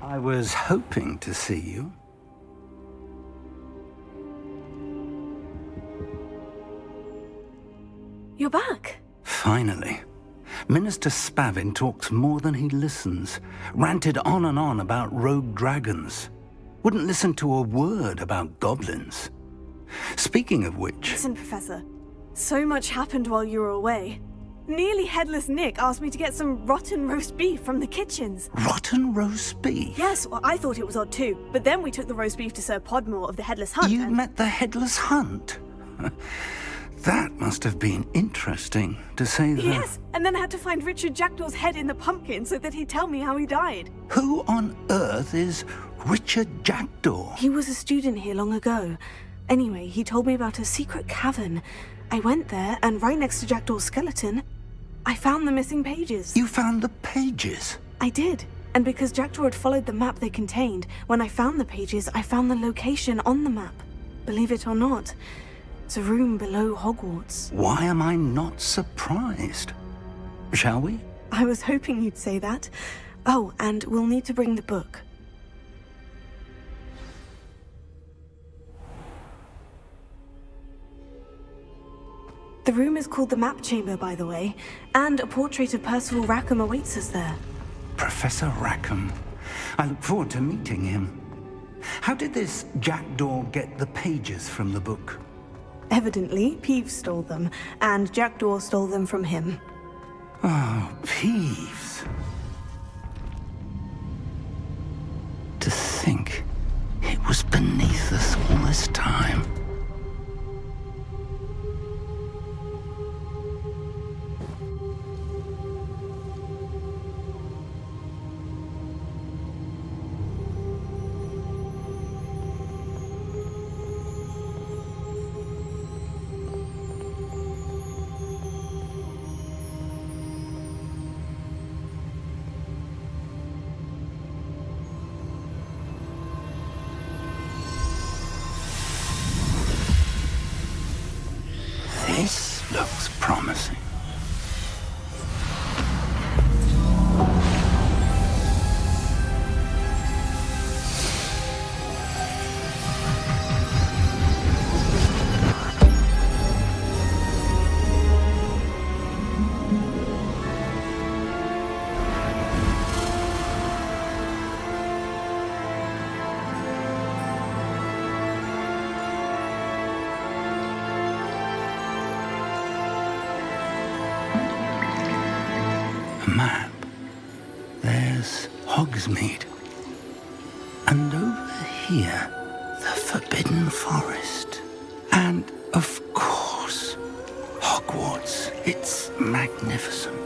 I was hoping to see you. You're back. Finally. Minister Spavin talks more than he listens. Ranted on and on about rogue dragons. Wouldn't listen to a word about goblins. Speaking of which... Listen, Professor. So much happened while you were away. Nearly Headless Nick asked me to get some rotten roast beef from the kitchens. Rotten roast beef? Yes, well, I thought it was odd too. But then we took the roast beef to Sir Podmore of the Headless Hunt. You met the Headless Hunt? That must have been interesting, to say the... Yes, and then I had to find Richard Jackdaw's head in the pumpkin so that he'd tell me how he died. Who on earth is Richard Jackdaw? He was a student here long ago. Anyway, he told me about a secret cavern. I went there, and right next to Jackdaw's skeleton, I found the missing pages. You found the pages? I did. And because Jackdaw had followed the map they contained, when I found the pages, I found the location on the map. Believe it or not, it's a room below Hogwarts. Why am I not surprised? Shall we? I was hoping you'd say that. Oh, and we'll need to bring the book. The room is called the Map Chamber, by the way, and a portrait of Percival Rackham awaits us there. Professor Rackham. I look forward to meeting him. How did this Jackdaw get the pages from the book? Evidently, Peeves stole them, and Jackdaw stole them from him. Oh, Peeves. To think it was beneath us all this time. This looks promising. Map. There's Hogsmeade. And over here, the Forbidden Forest. And, of course, Hogwarts. It's magnificent.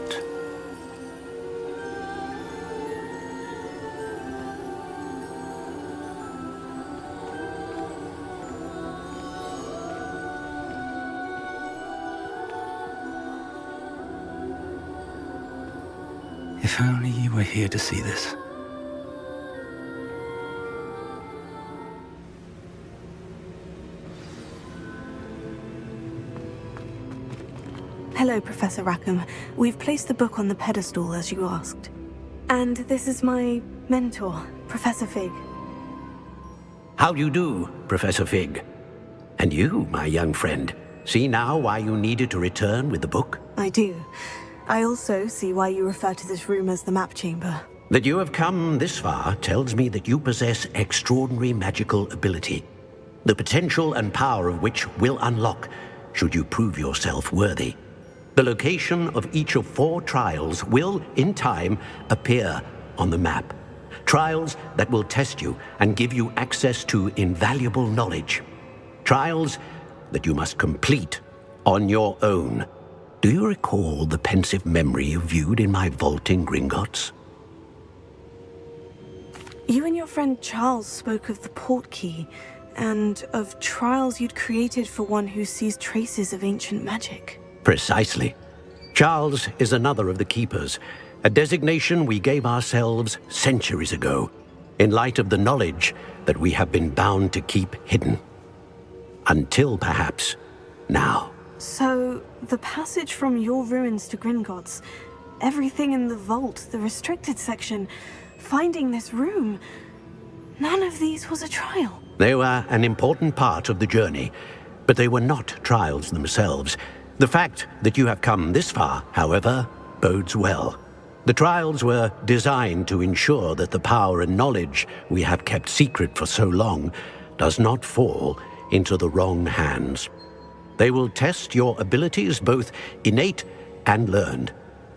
If only you were here to see this. Hello, Professor Rackham. We've placed the book on the pedestal, as you asked. And this is my mentor, Professor Fig. How do you do, Professor Fig? And you, my young friend, see now why you needed to return with the book? I do. I also see why you refer to this room as the Map Chamber. That you have come this far tells me that you possess extraordinary magical ability, the potential and power of which will unlock should you prove yourself worthy. The location of each of 4 trials will, in time, appear on the map. Trials that will test you and give you access to invaluable knowledge. Trials that you must complete on your own. Do you recall the pensive memory you viewed in my vault in Gringotts? You and your friend Charles spoke of the portkey, and of trials you'd created for one who sees traces of ancient magic. Precisely. Charles is another of the Keepers, a designation we gave ourselves centuries ago, in light of the knowledge that we have been bound to keep hidden. Until, perhaps, now. So, the passage from your ruins to Gringotts, everything in the vault, the restricted section, finding this room. None of these was a trial. They were an important part of the journey, but they were not trials themselves. The fact that you have come this far, however, bodes well. The trials were designed to ensure that the power and knowledge we have kept secret for so long does not fall into the wrong hands. They will test your abilities, both innate and learned.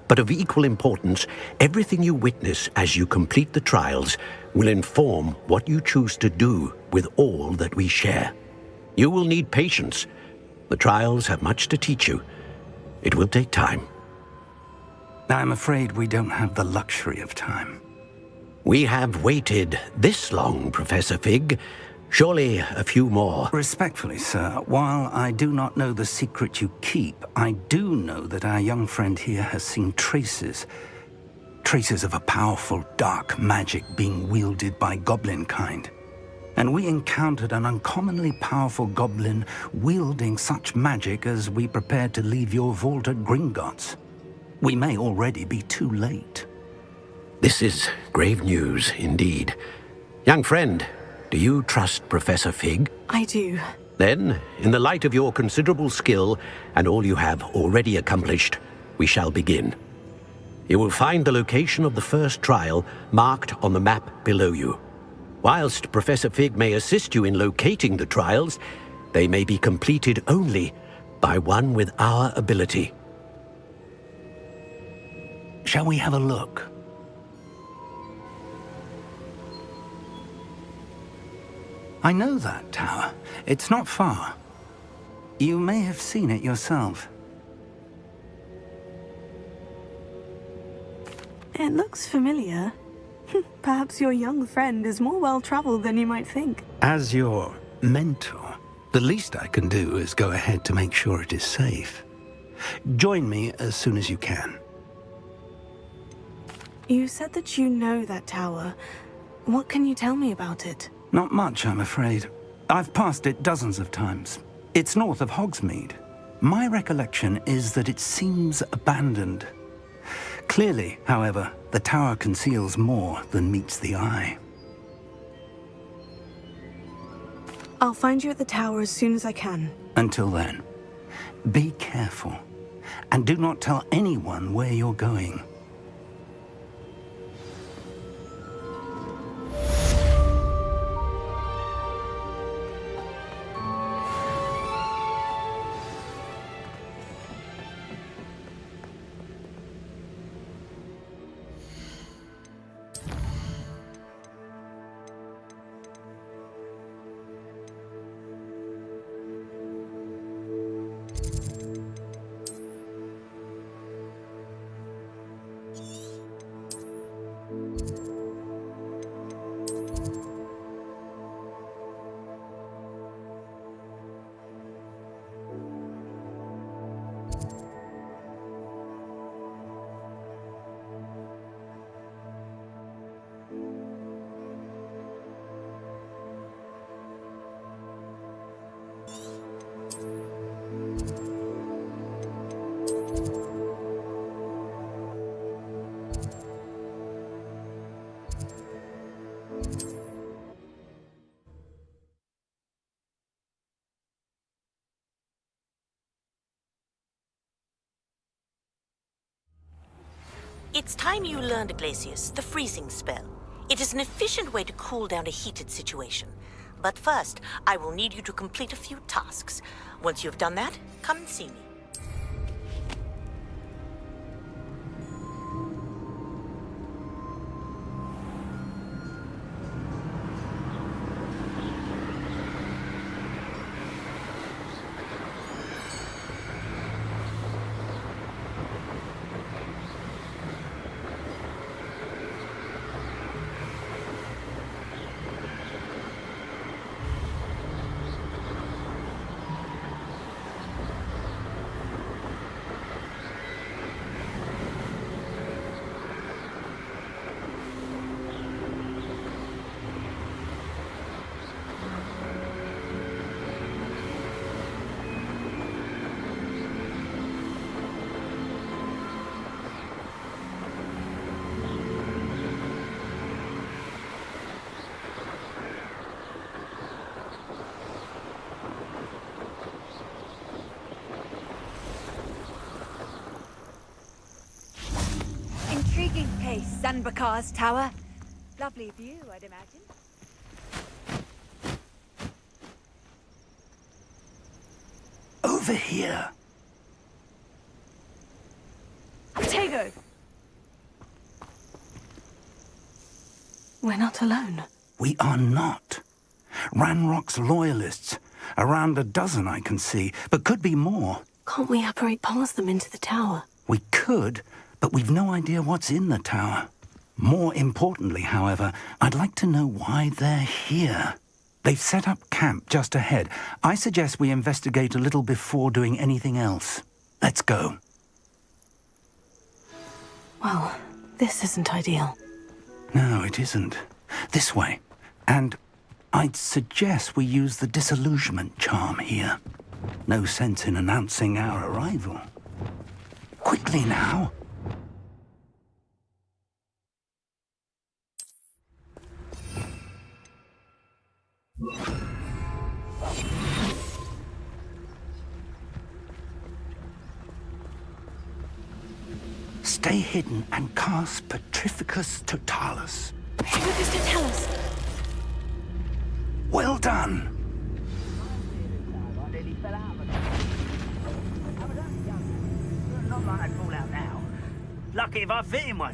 But of equal importance, everything you witness as you complete the trials will inform what you choose to do with all that we share. You will need patience. The trials have much to teach you. It will take time. I'm afraid we don't have the luxury of time. We have waited this long, Professor Fig. Surely a few more. Respectfully, sir, while I do not know the secret you keep, I do know that our young friend here has seen traces of a powerful dark magic being wielded by goblin kind. And we encountered an uncommonly powerful goblin wielding such magic as we prepared to leave your vault at Gringotts. We may already be too late. This is grave news indeed. Young friend, do you trust Professor Fig? I do. Then, in the light of your considerable skill and all you have already accomplished, we shall begin. You will find the location of the first trial marked on the map below you. Whilst Professor Fig may assist you in locating the trials, they may be completed only by one with our ability. Shall we have a look? I know that tower. It's not far. You may have seen it yourself. It looks familiar. Perhaps your young friend is more well-traveled than you might think. As your mentor, the least I can do is go ahead to make sure it is safe. Join me as soon as you can. You said that you know that tower. What can you tell me about it? Not much, I'm afraid. I've passed it dozens of times. It's north of Hogsmeade. My recollection is that it seems abandoned. Clearly, however, the tower conceals more than meets the eye. I'll find you at the tower as soon as I can. Until then, be careful, and do not tell anyone where you're going. It's time you learned, Glacius, the freezing spell. It is an efficient way to cool down a heated situation. But first, I will need you to complete a few tasks. Once you have done that, come and see me. Hi, Sanbakar's tower. Lovely view, I'd imagine. Over here. Protego! We're not alone. We are not. Ranrock's loyalists. Around a dozen I can see, but could be more. Can't we apparate past them into the tower? We could, but we've no idea what's in the tower. More importantly, however, I'd like to know why they're here. They've set up camp just ahead. I suggest we investigate a little before doing anything else. Let's go. Well, this isn't ideal. No, it isn't. This way. And I'd suggest we use the disillusionment charm here. No sense in announcing our arrival. Quickly now. Stay hidden and cast Petrificus Totalis. Petrificus Totalis! Well done! Not like I'd fall out now. Lucky if I fit in one.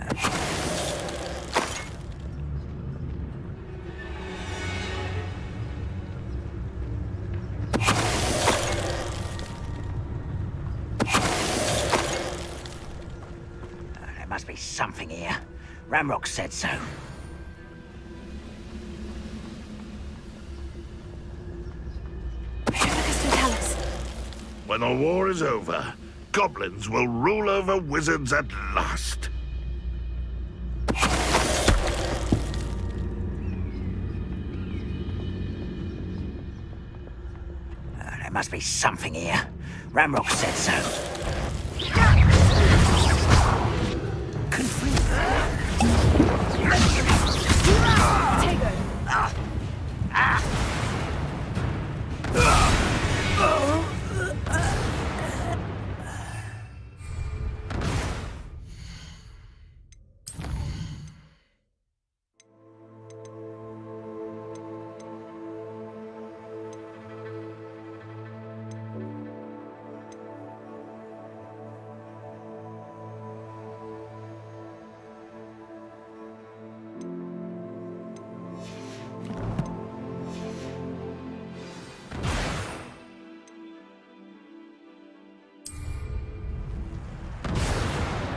There must be something here. Ramrock said so. Petrificus Totalis! When the war is over, goblins will rule over wizards at last. There must be something here. Ramrock said so.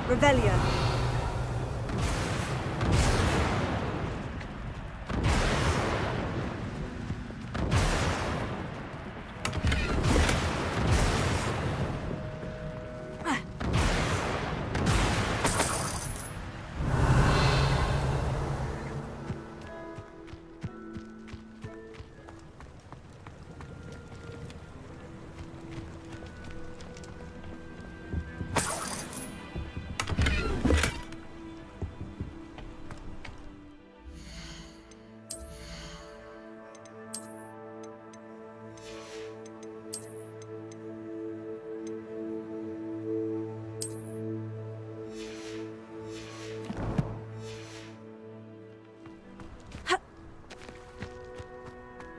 Revelio.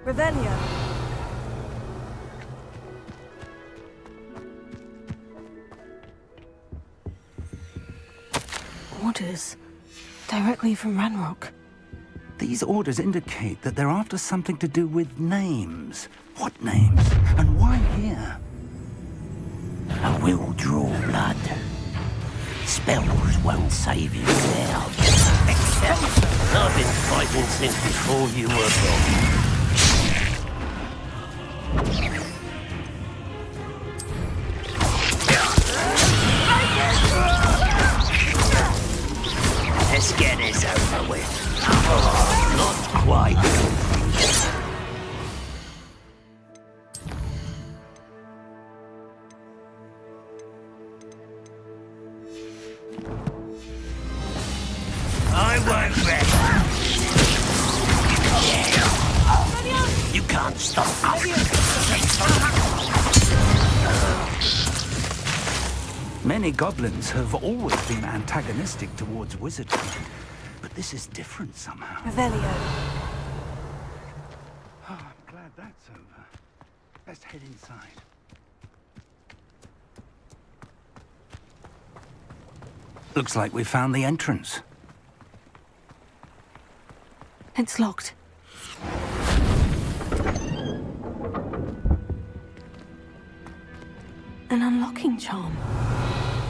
Revelio. Orders. Directly from Ranrock. These orders indicate that they're after something to do with names. What names? And why here? I will draw blood. Spells won't save you now. I've been fighting since before you were born. Let's get this over with. Not quite. I won't rest. You can't stop us. Many goblins have always been antagonistic towards wizardry, but this is different somehow. Revelio. Oh, I'm glad that's over. Let's head inside. Looks like we found the entrance. It's locked. An unlocking charm.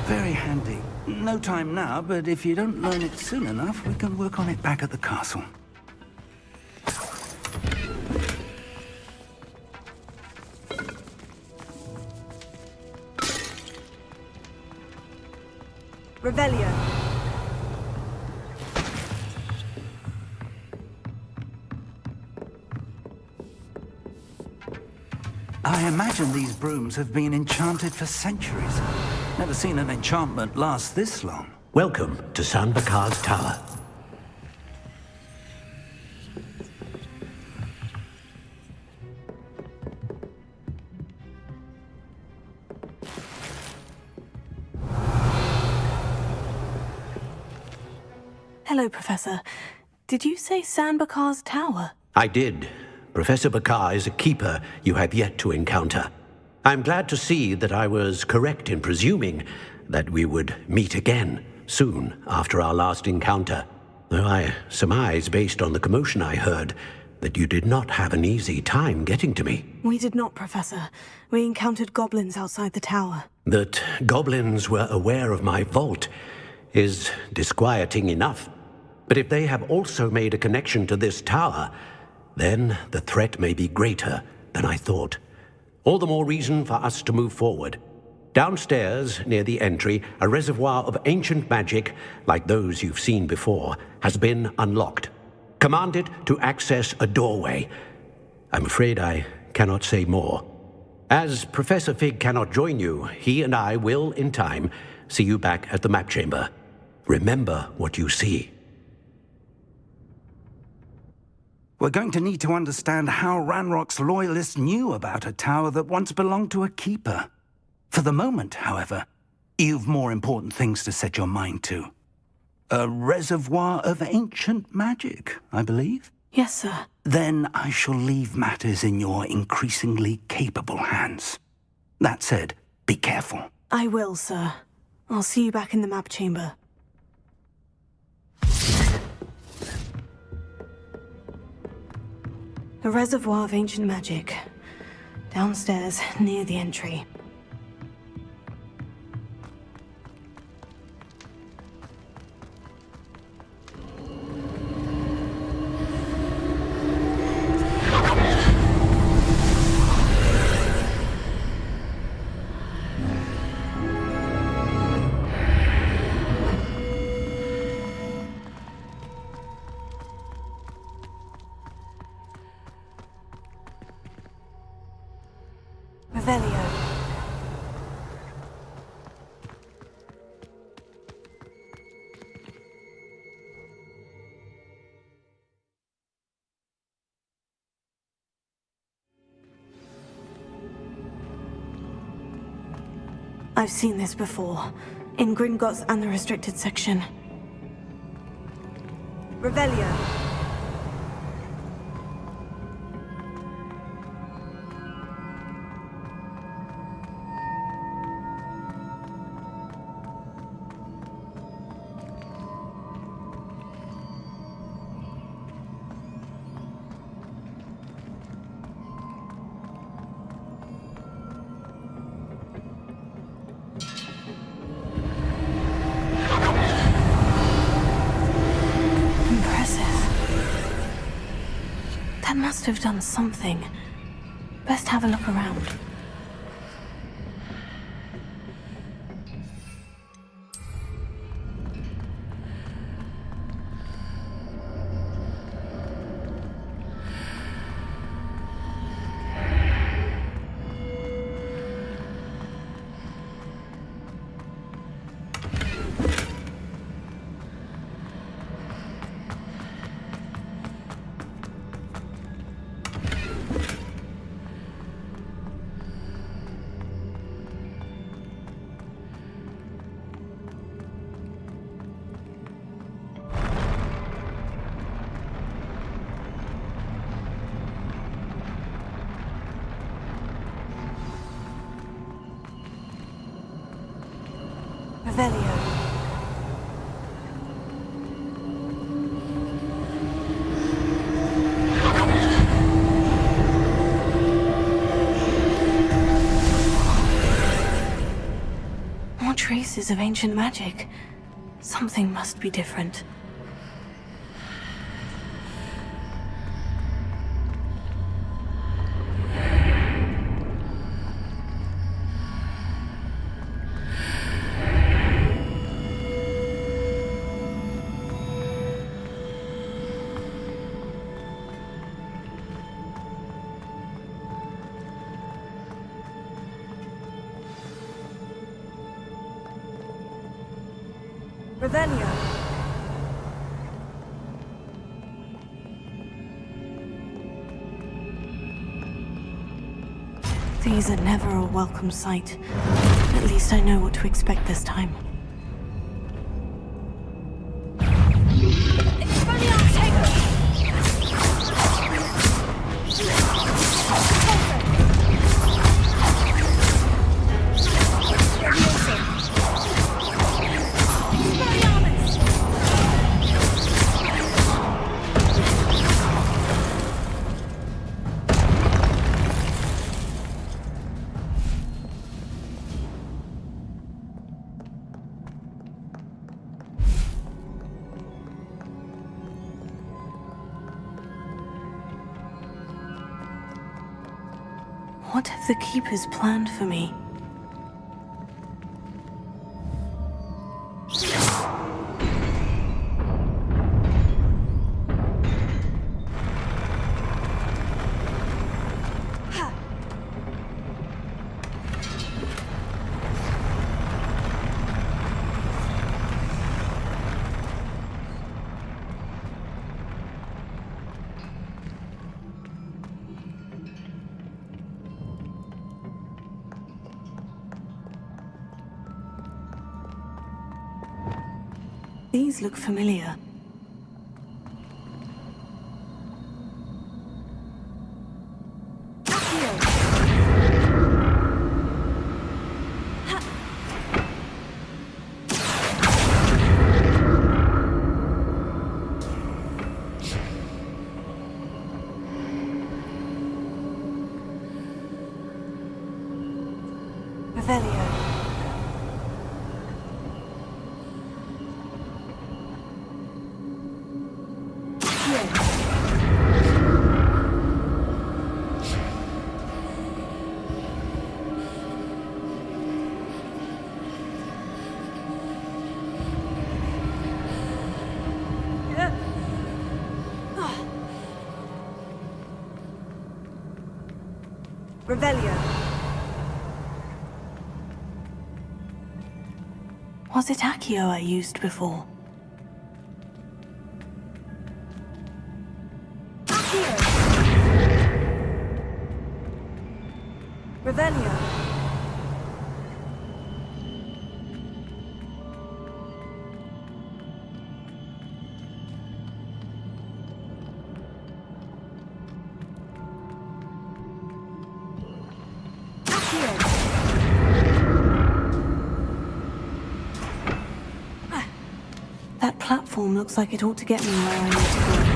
Very handy. No time now, but if you don't learn it soon enough, we can work on it back at the castle. Revelio. I imagine these brooms have been enchanted for centuries. Never seen an enchantment last this long. Welcome to San Bakar's Tower. Hello, Professor. Did you say San Bakar's Tower? I did. Professor Bakar is a keeper you have yet to encounter. I'm glad to see that I was correct in presuming that we would meet again soon after our last encounter. Though I surmise, based on the commotion I heard, that you did not have an easy time getting to me. We did not, Professor. We encountered goblins outside the tower. That goblins were aware of my vault is disquieting enough. But if they have also made a connection to this tower, then the threat may be greater than I thought. All the more reason for us to move forward. Downstairs, near the entry, a reservoir of ancient magic, like those you've seen before, has been unlocked. Commanded to access a doorway. I'm afraid I cannot say more. As Professor Fig cannot join you, he and I will, in time, see you back at the map chamber. Remember what you see. We're going to need to understand how Ranrock's loyalists knew about a tower that once belonged to a keeper. For the moment, however, you've more important things to set your mind to. A reservoir of ancient magic, I believe? Yes, sir. Then I shall leave matters in your increasingly capable hands. That said, be careful. I will, sir. I'll see you back in the map chamber. A reservoir of ancient magic. Downstairs, near the entry. Revelio. I've seen this before, in Gringotts and the restricted section. Revelio. That must have done something. Best have a look around. Revelio. More traces of ancient magic. Something must be different. Revelio. These are never a welcome sight. At least I know what to expect this time. What have the Keepers planned for me? These look familiar. Revelio. Revelio. Was it Accio I used before? Accio! Revelio. That platform looks like it ought to get me where I need to go.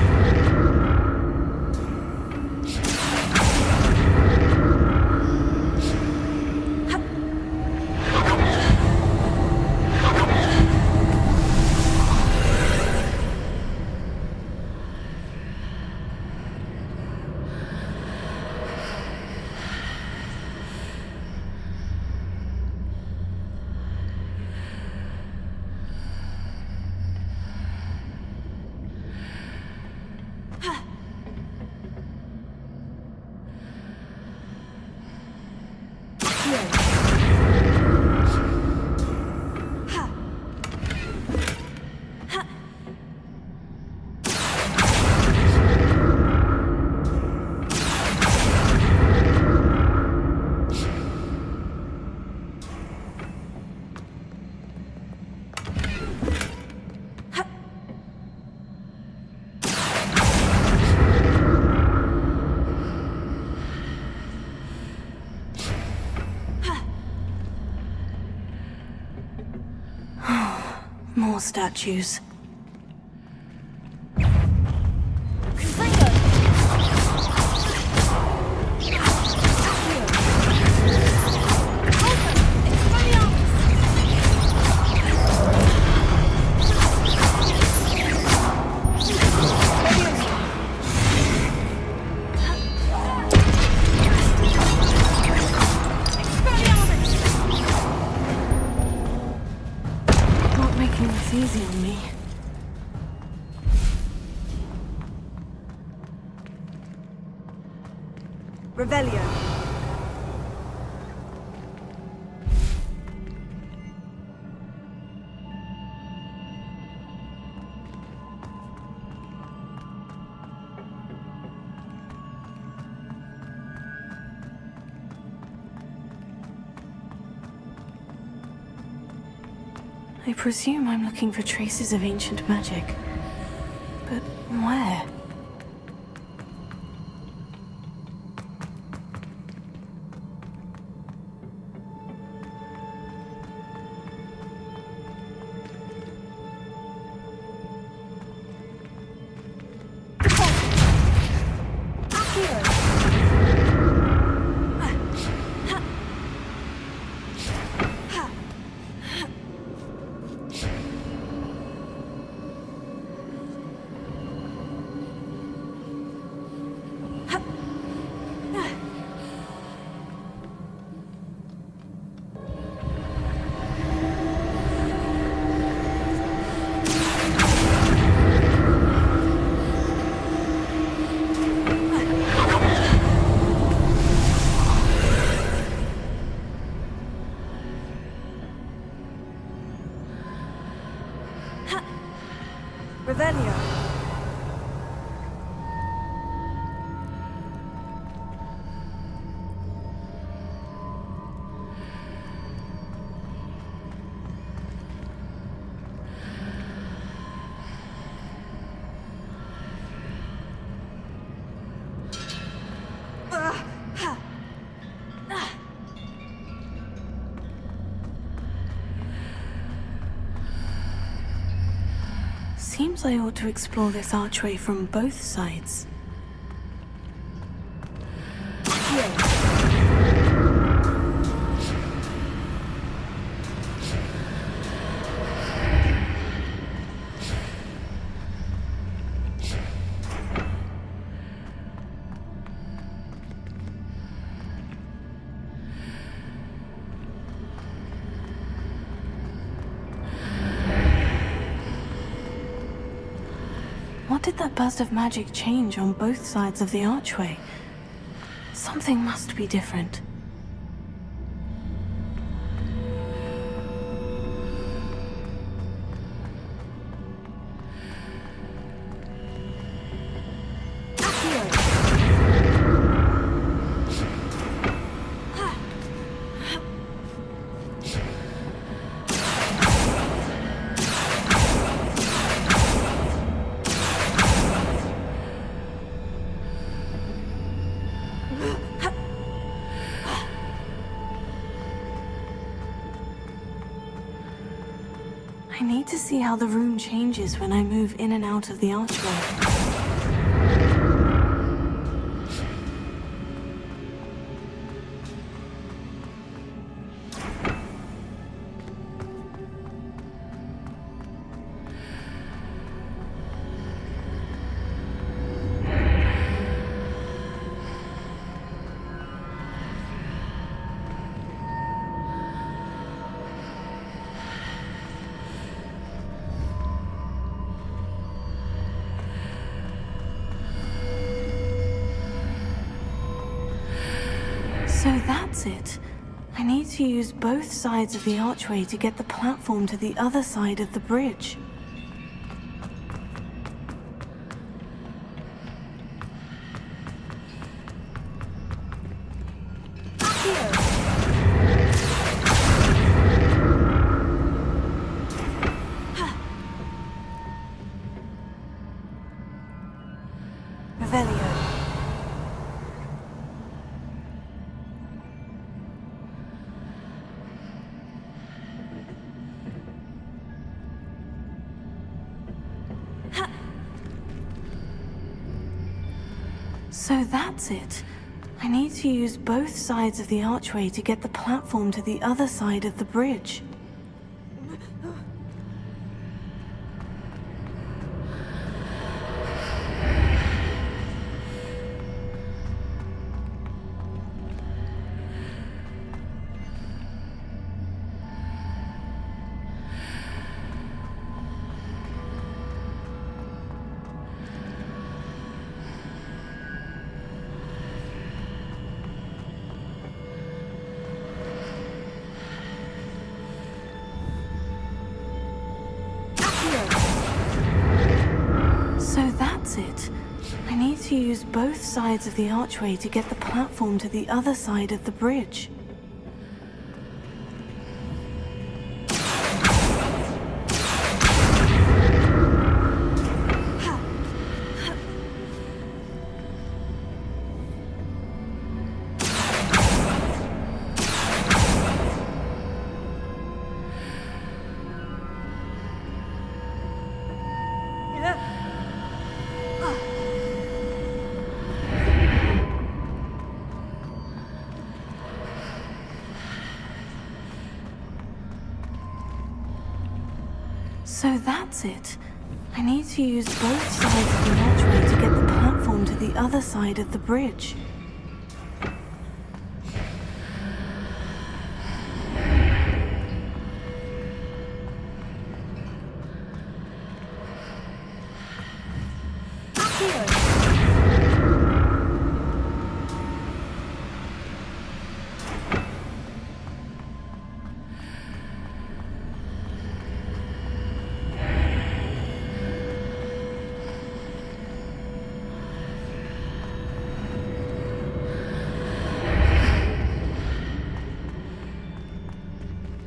More statues. Not making this easy on me. Revelio. I presume I'm looking for traces of ancient magic. But where? Revelio. Seems I ought to explore this archway from both sides. What did that burst of magic change on both sides of the archway? Something must be different. I need to see how the room changes when I move in and out of the archway. So that's it. I need to use both sides of the archway to get the platform to the other side of the bridge. Revelio. So that's it. I need to use both sides of the archway to get the platform to the other side of the bridge. So that's it. I need to use both sides of the archway to get the platform to the other side of the bridge. So that's it. I need to use both sides of the archway to get the platform to the other side of the bridge.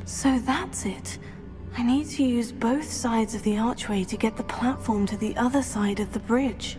So that's it. I need to use both sides of the archway to get the platform to the other side of the bridge.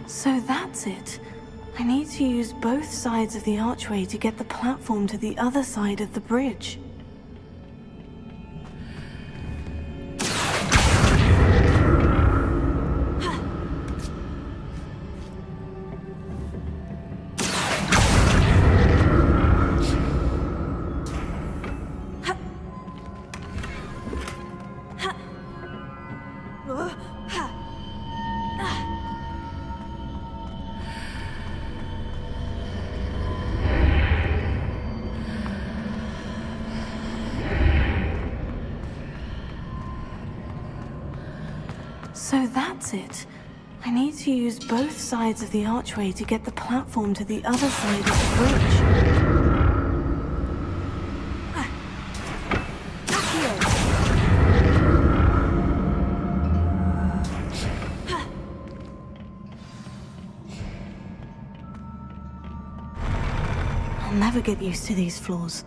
So that's it. I need to use both sides of the archway to get the platform to the other side of the bridge. So that's it. I need to use both sides of the archway to get the platform to the other side of the bridge. I'll never get used to these floors.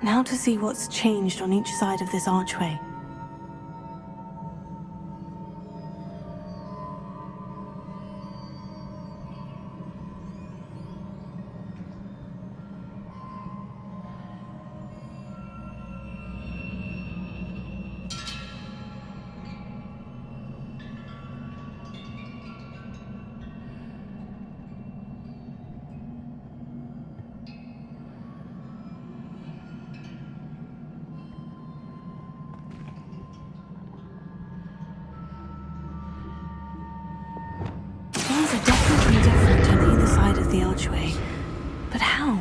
Now to see what's changed on each side of this archway. Things are definitely different on either side of the archway. But how?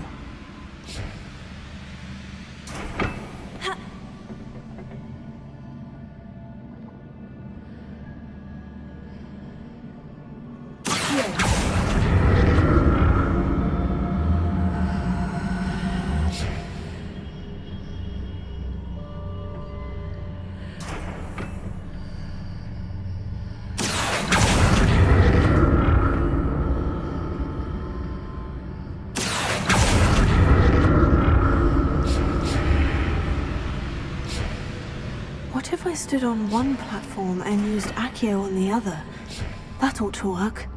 What if I stood on one platform and used Accio on the other? That ought to work.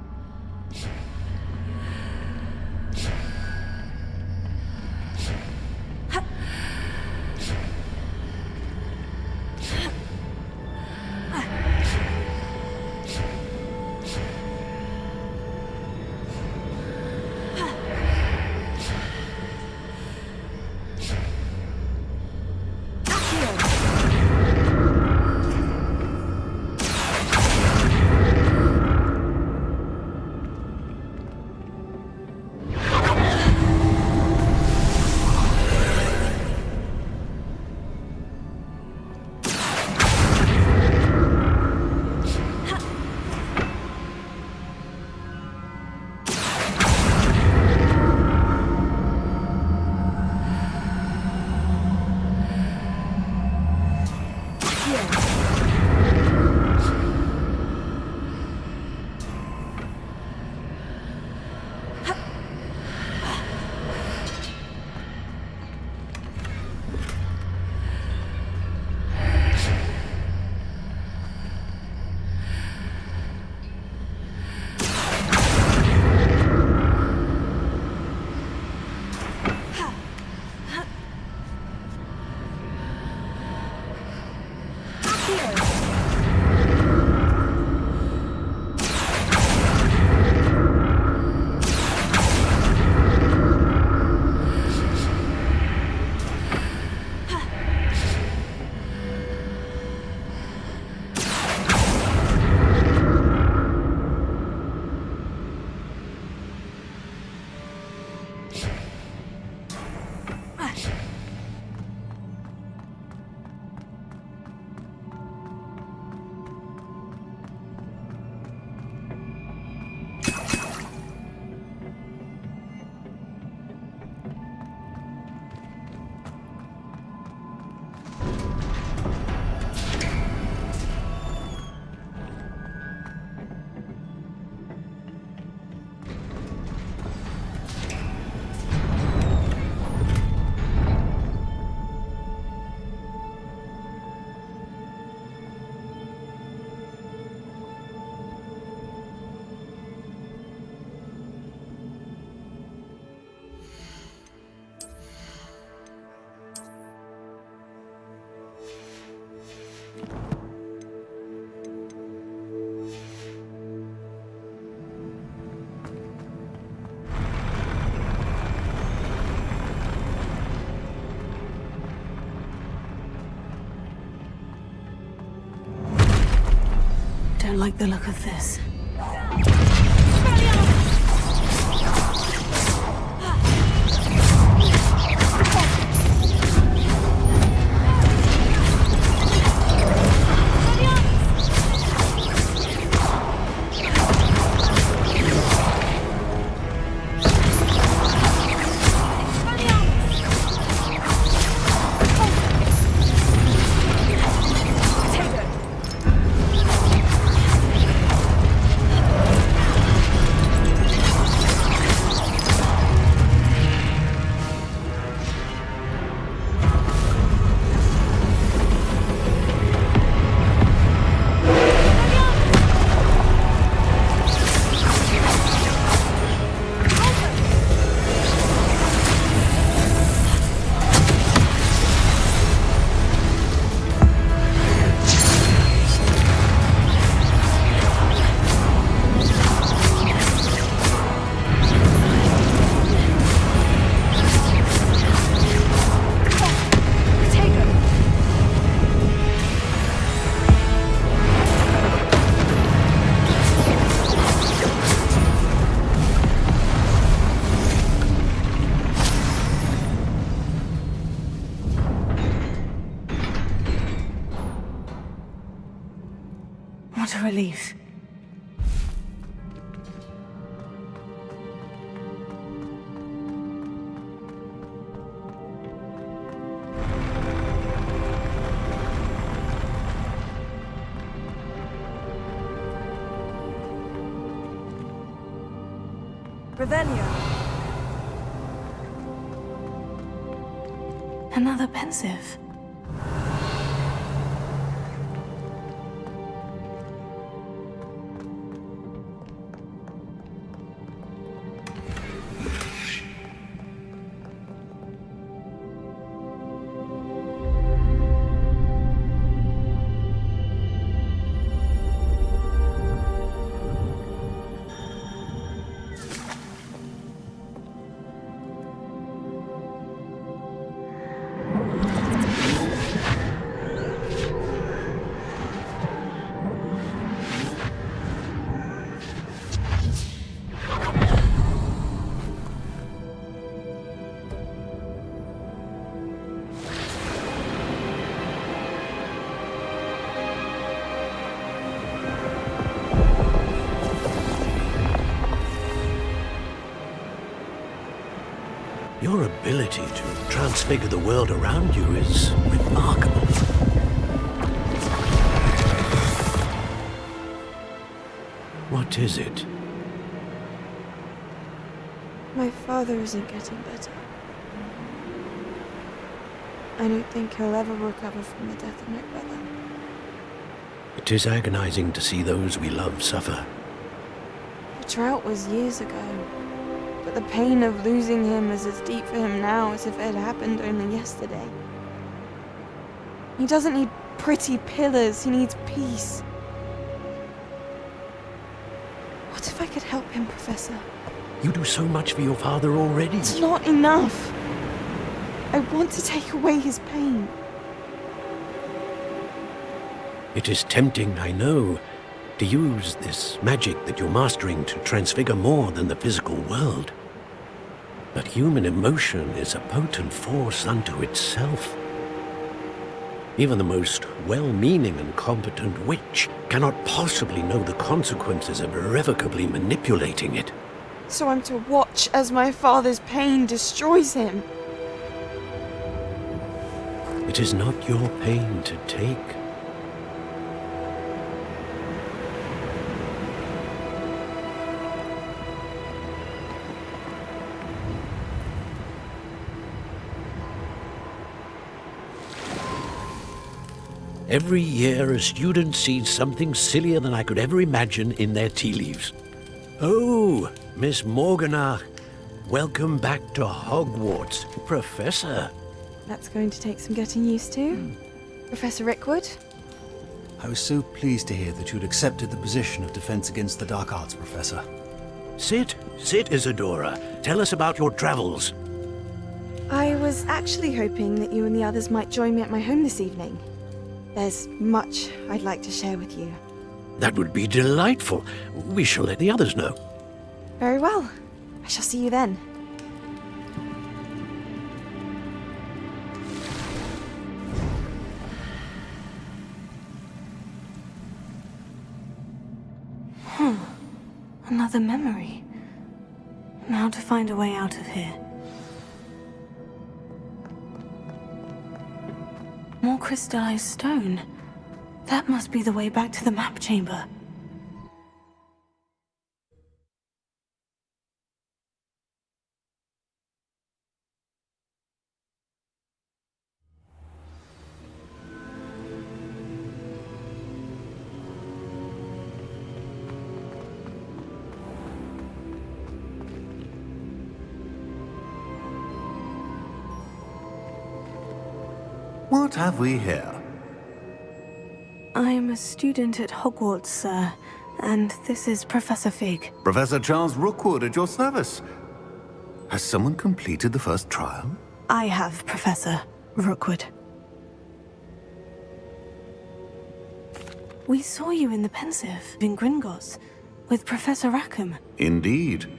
Don't like the look of this. What a relief. Revelio. Another pensive. Your ability to transfigure the world around you is remarkable. What is it? My father isn't getting better. I don't think he'll ever recover from the death of my brother. It is agonizing to see those we love suffer. The drought was years ago, but the pain of losing him is as deep for him now as if it had happened only yesterday. He doesn't need pretty pillars, he needs peace. What if I could help him, Professor? You do so much for your father already. It's not enough. I want to take away his pain. It is tempting, I know, to use this magic that you're mastering to transfigure more than the physical world. But human emotion is a potent force unto itself. Even the most well-meaning and competent witch cannot possibly know the consequences of irrevocably manipulating it. So I'm to watch as my father's pain destroys him. It is not your pain to take. Every year, a student sees something sillier than I could ever imagine in their tea leaves. Oh, Miss Morganach, welcome back to Hogwarts, Professor. That's going to take some getting used to. Professor Rickwood? I was so pleased to hear that you'd accepted the position of Defense Against the Dark Arts, Professor. Sit, Isadora. Tell us about your travels. I was actually hoping that you and the others might join me at my home this evening. There's much I'd like to share with you. That would be delightful. We shall let the others know. Very well. I shall see you then. Another memory. Now to find a way out of here. More crystallized stone. That must be the way back to the map chamber. What have we here? I am a student at Hogwarts, sir, and this is Professor Fig. Professor Charles Rookwood at your service. Has someone completed the first trial? I have, Professor Rookwood. We saw you in the Pensive in Gringotts with Professor Rackham. Indeed.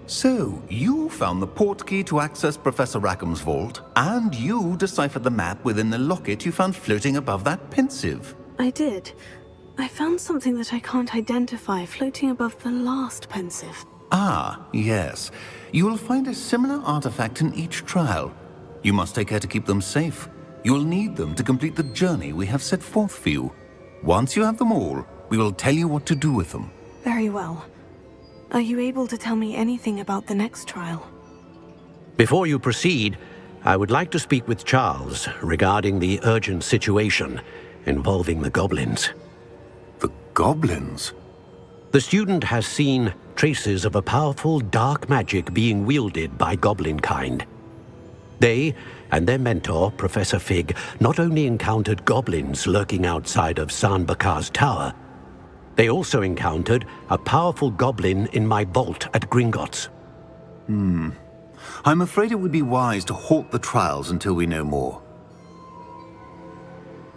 So, you found the portkey to access Professor Rackham's vault, and you deciphered the map within the locket you found floating above that Pensive. I did. I found something that I can't identify floating above the last pensive. Ah, yes. You will find a similar artifact in each trial. You must take care to keep them safe. You will need them to complete the journey we have set forth for you. Once you have them all, we will tell you what to do with them. Very well. Are you able to tell me anything about the next trial? Before you proceed, I would like to speak with Charles regarding the urgent situation involving the goblins. The goblins? The student has seen traces of a powerful dark magic being wielded by goblin kind. They and their mentor, Professor Fig, not only encountered goblins lurking outside of Sanbakar's tower, they also encountered a powerful goblin in my vault at Gringotts. I'm afraid it would be wise to halt the trials until we know more.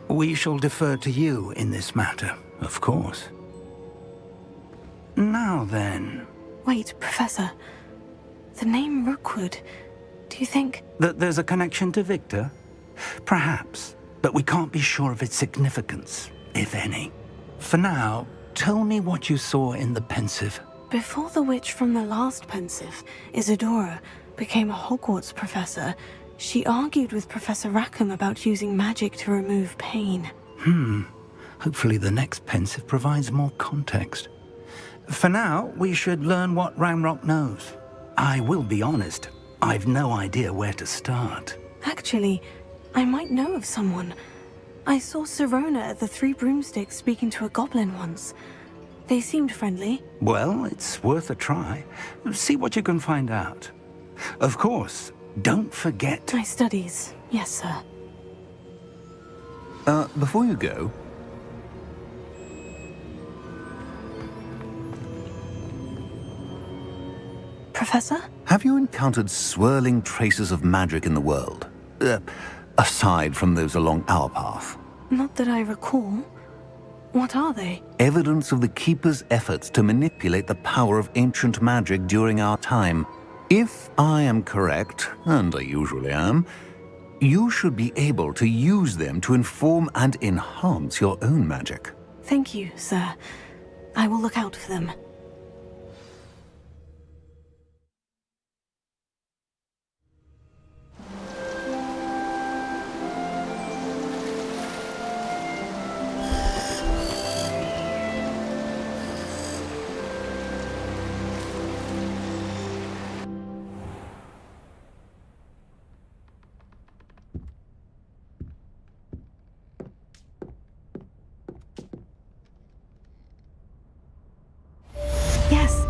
We shall defer to you in this matter, of course. Now then... Wait, Professor. The name Rookwood. Do you think... That there's a connection to Victor? Perhaps, but we can't be sure of its significance, if any. For now, tell me what you saw in the pensive. Before the witch from the last pensive, Isadora, became a Hogwarts professor, she argued with Professor Rackham about using magic to remove pain. Hopefully the next pensive provides more context. For now, we should learn what Ranrock knows. I will be honest, I've no idea where to start. Actually, I might know of someone. I saw Sirona at the Three Broomsticks speaking to a goblin once. They seemed friendly. Well, it's worth a try. See what you can find out. Of course, don't forget... My studies, yes, sir. Before you go... Professor? Have you encountered swirling traces of magic in the world? Aside from those along our path? Not that I recall. What are they? Evidence of the Keeper's efforts to manipulate the power of ancient magic during our time. If I am correct, and I usually am, you should be able to use them to inform and enhance your own magic. Thank you, sir. I will look out for them. Yes.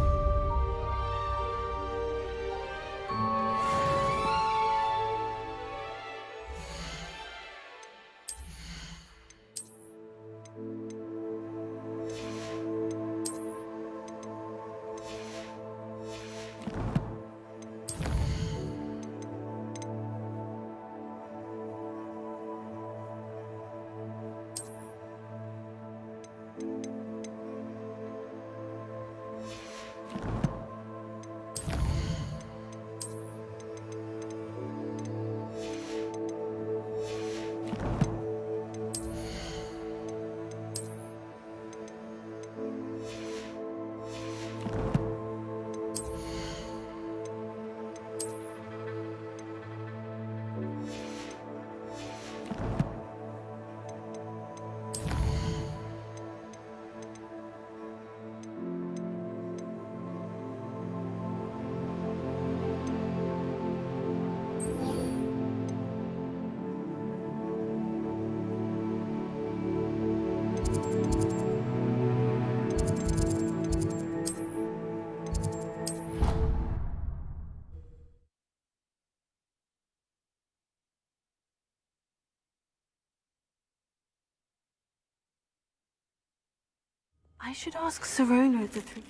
I should ask Sirona the three...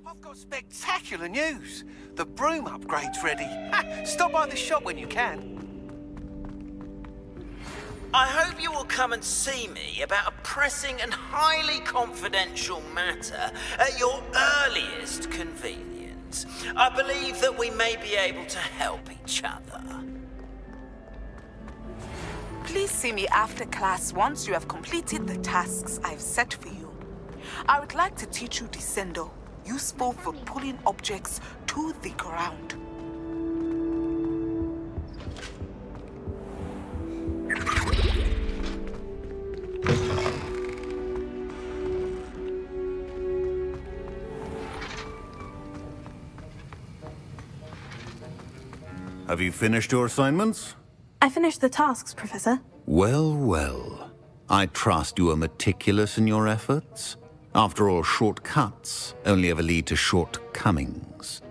I've got spectacular news. The broom upgrade's ready. Stop by the shop when you can. I hope you will come and see me about a pressing and highly confidential matter at your earliest convenience. I believe that we may be able to help each other. Please see me after class once you have completed the tasks I've set for you. I would like to teach you Descendo, useful for pulling objects to the ground. Have you finished your assignments? I finished the tasks, Professor. Well, well. I trust you are meticulous in your efforts. After all, shortcuts only ever lead to shortcomings.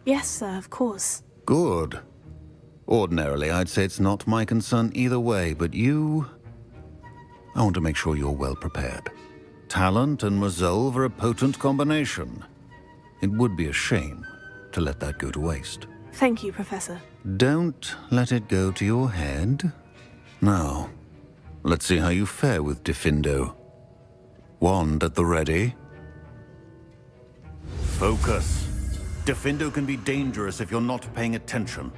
Yes, sir, of course. Good. Ordinarily, I'd say it's not my concern either way, but you... I want to make sure you're well prepared. Talent and resolve are a potent combination. It would be a shame to let that go to waste. Thank you, Professor. Don't let it go to your head. Now, let's see how you fare with Gryffindor. Wand at the ready. Focus. Gryffindor can be dangerous if you're not paying attention.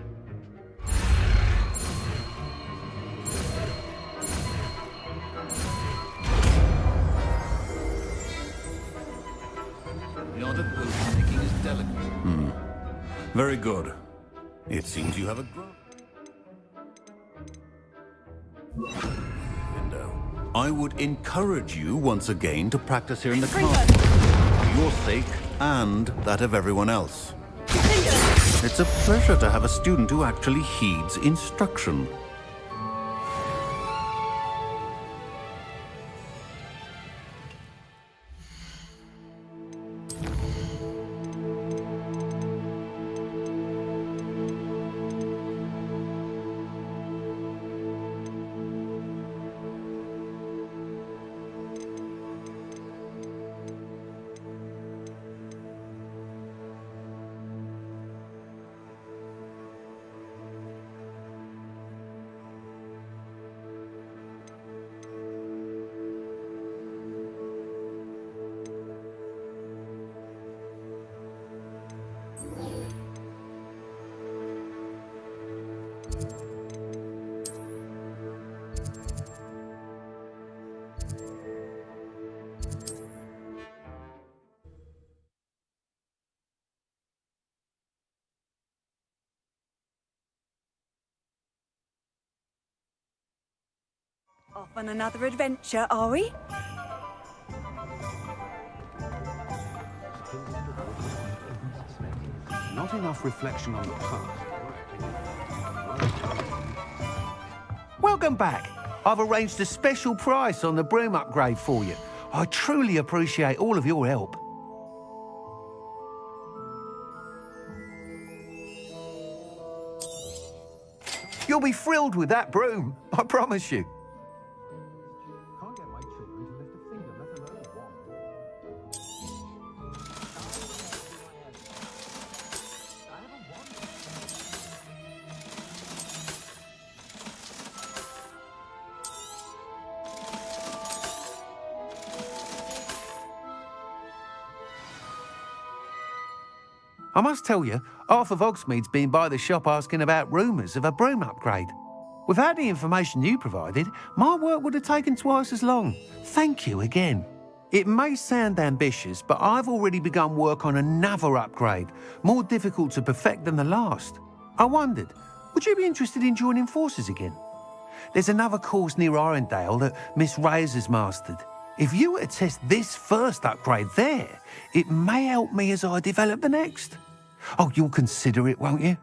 The art of oath-taking is delicate. Very good. It seems you have a window. I would encourage you once again to practice here in the class. For your sake and that of everyone else. It's a pleasure to have a student who actually heeds instruction. Off on another adventure, are we? Not enough reflection on the past. Welcome back. I've arranged a special price on the broom upgrade for you. I truly appreciate all of your help. You'll be thrilled with that broom, I promise you. Can't get my children to lift a finger, let alone one. I must tell you, half of Hogsmeade's been by the shop asking about rumours of a broom upgrade. Without the information you provided, my work would have taken twice as long. Thank you again. It may sound ambitious, but I've already begun work on another upgrade, more difficult to perfect than the last. I wondered, would you be interested in joining forces again? There's another course near Arendelle that Miss Reyes has mastered. If you were to test this first upgrade there, it may help me as I develop the next. Oh, you'll consider it, won't you?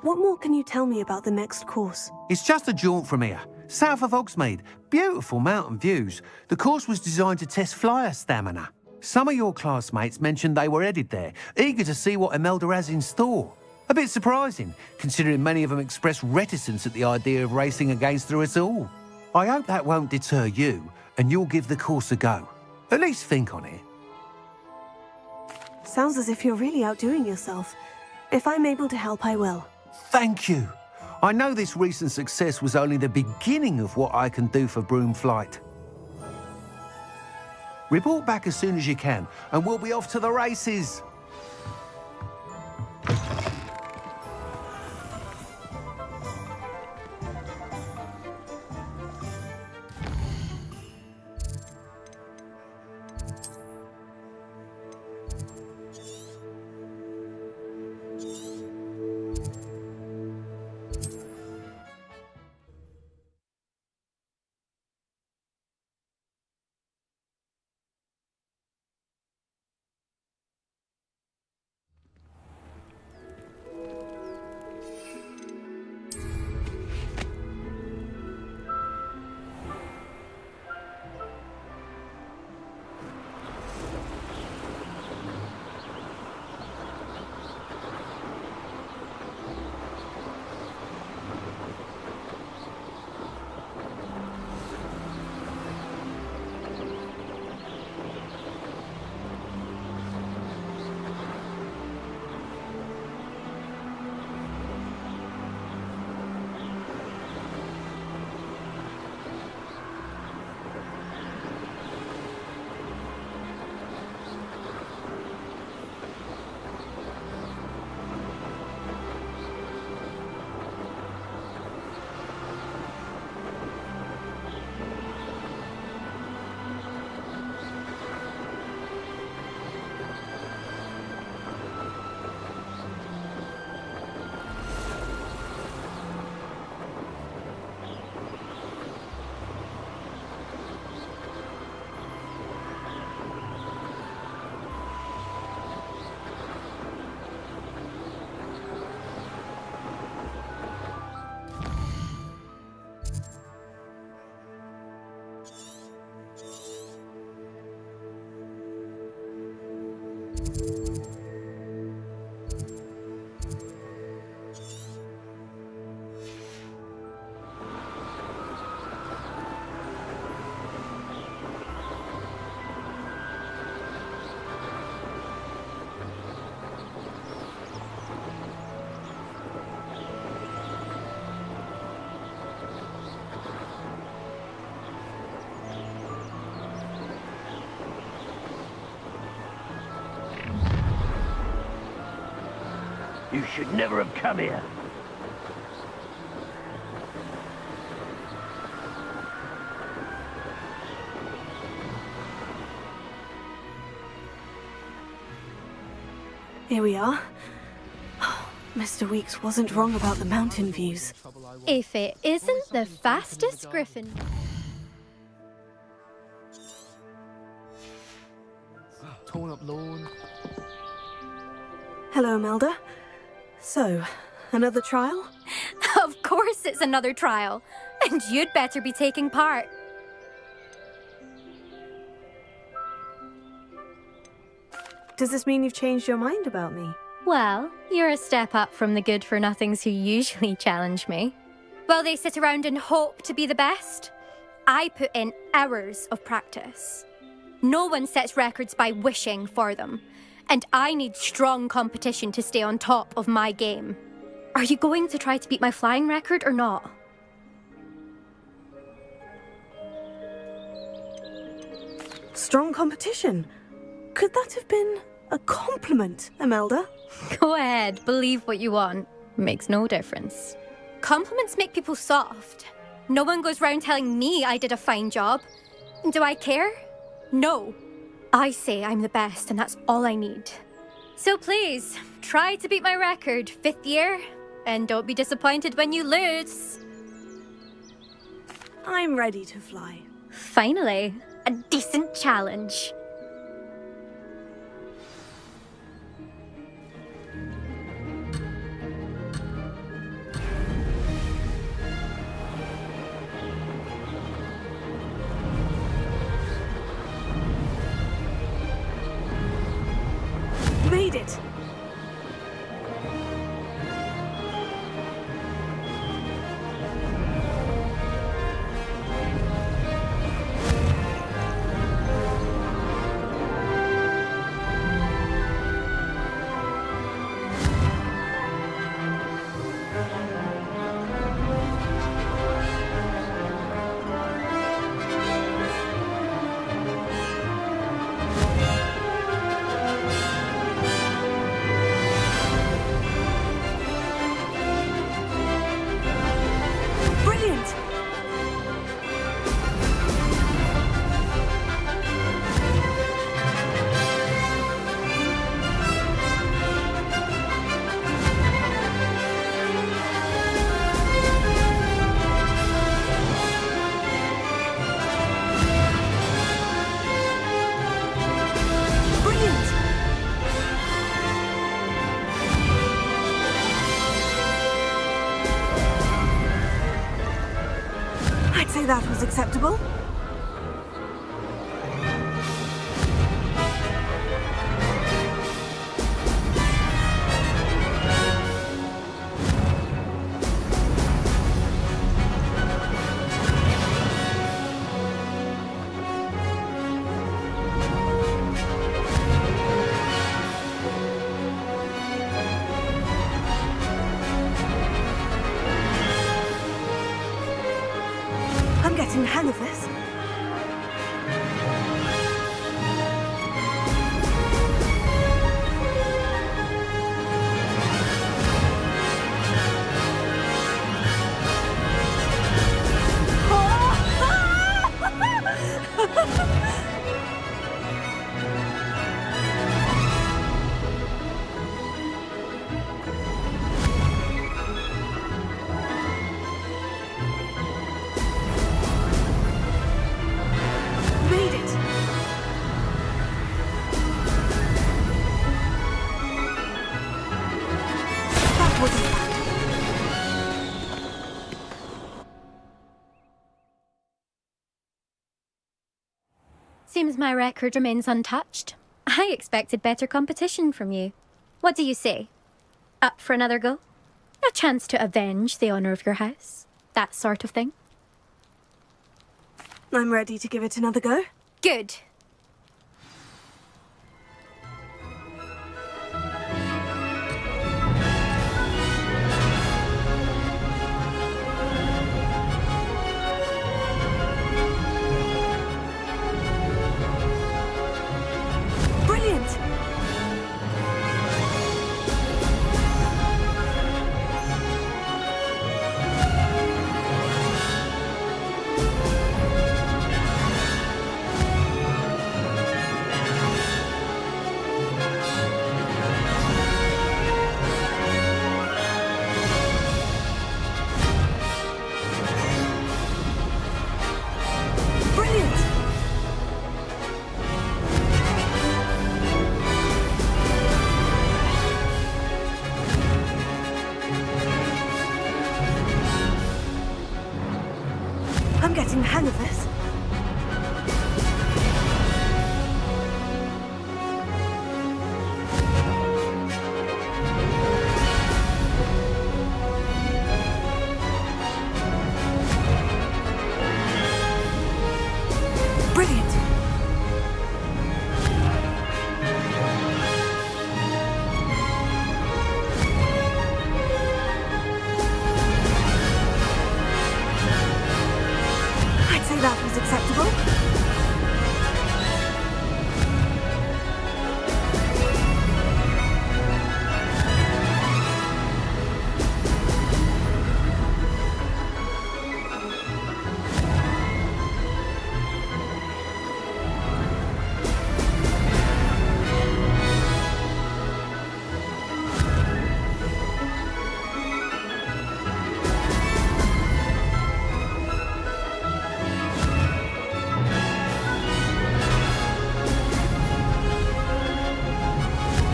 What more can you tell me about the next course? It's just a jaunt from here, south of Hogsmeade. Beautiful mountain views. The course was designed to test flyer stamina. Some of your classmates mentioned they were headed there, eager to see what Imelda has in store. A bit surprising, considering many of them expressed reticence at the idea of racing against her at all. I hope that won't deter you, and you'll give the course a go. At least think on it. Sounds as if you're really outdoing yourself. If I'm able to help, I will. Thank you. I know this recent success was only the beginning of what I can do for broom flight. Report back as soon as you can, and we'll be off to the races. You should never have come here. Here we are. Mr. Weeks wasn't wrong about the mountain views. If it isn't the fastest Griffin. Torn up lawn. Hello, Imelda. So, another trial? Of course it's another trial. And you'd better be taking part. Does this mean you've changed your mind about me? Well, you're a step up from the good-for-nothings who usually challenge me. While they sit around and hope to be the best, I put in hours of practice. No one sets records by wishing for them, and I need strong competition to stay on top of my game. Are you going to try to beat my flying record or not? Strong competition? Could that have been a compliment, Imelda? Go ahead, believe what you want. Makes no difference. Compliments make people soft. No one goes round telling me I did a fine job. Do I care? No. I say I'm the best, and that's all I need. So please, try to beat my record, 5th year, and don't be disappointed when you lose. I'm ready to fly. Finally, a decent challenge. Made it! I'd say that was acceptable. I'm getting the hang of this. Made it! That wasn't bad. Seems my record remains untouched. I expected better competition from you. What do you say? Up for another go? A chance to avenge the honour of your house? That sort of thing? I'm ready to give it another go. Good. Brilliant! I'm getting the hang of this. Brilliant. I'd say that was acceptable.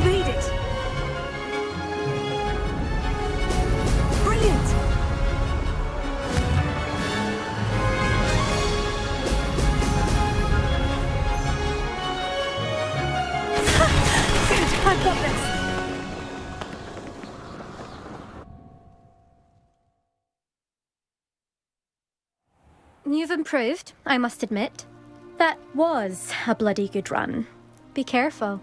Made it. Brilliant. Good, I've got this. You've improved, I must admit. That was a bloody good run. Be careful.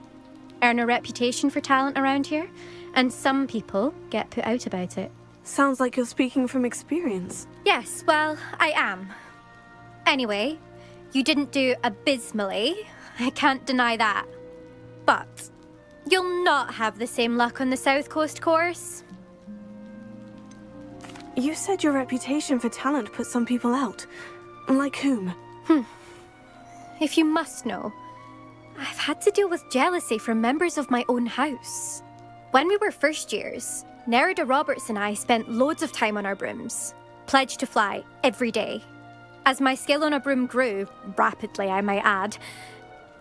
Earn a reputation for talent around here, and some people get put out about it. Sounds like you're speaking from experience. Yes, well, I am. Anyway, you didn't do abysmally. I can't deny that. But you'll not have the same luck on the South Coast course. You said your reputation for talent put some people out. Like whom? If you must know, I've had to deal with jealousy from members of my own house. When we were first years, Nerida Roberts and I spent loads of time on our brooms, pledged to fly every day. As my skill on a broom grew, rapidly I might add,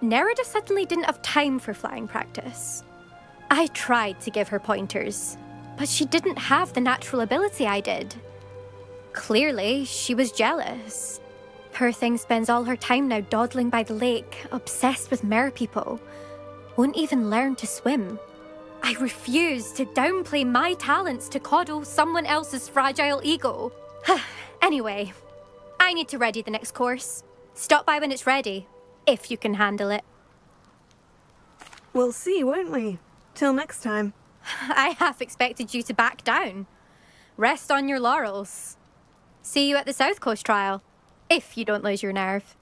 Nerida suddenly didn't have time for flying practice. I tried to give her pointers, but she didn't have the natural ability I did. Clearly, she was jealous. Poor thing spends all her time now dawdling by the lake, obsessed with merpeople. Won't even learn to swim. I refuse to downplay my talents to coddle someone else's fragile ego. Anyway, I need to ready the next course. Stop by when it's ready, if you can handle it. We'll see, won't we? Till next time. I half expected you to back down. Rest on your laurels. See you at the South Coast trial, if you don't lose your nerve.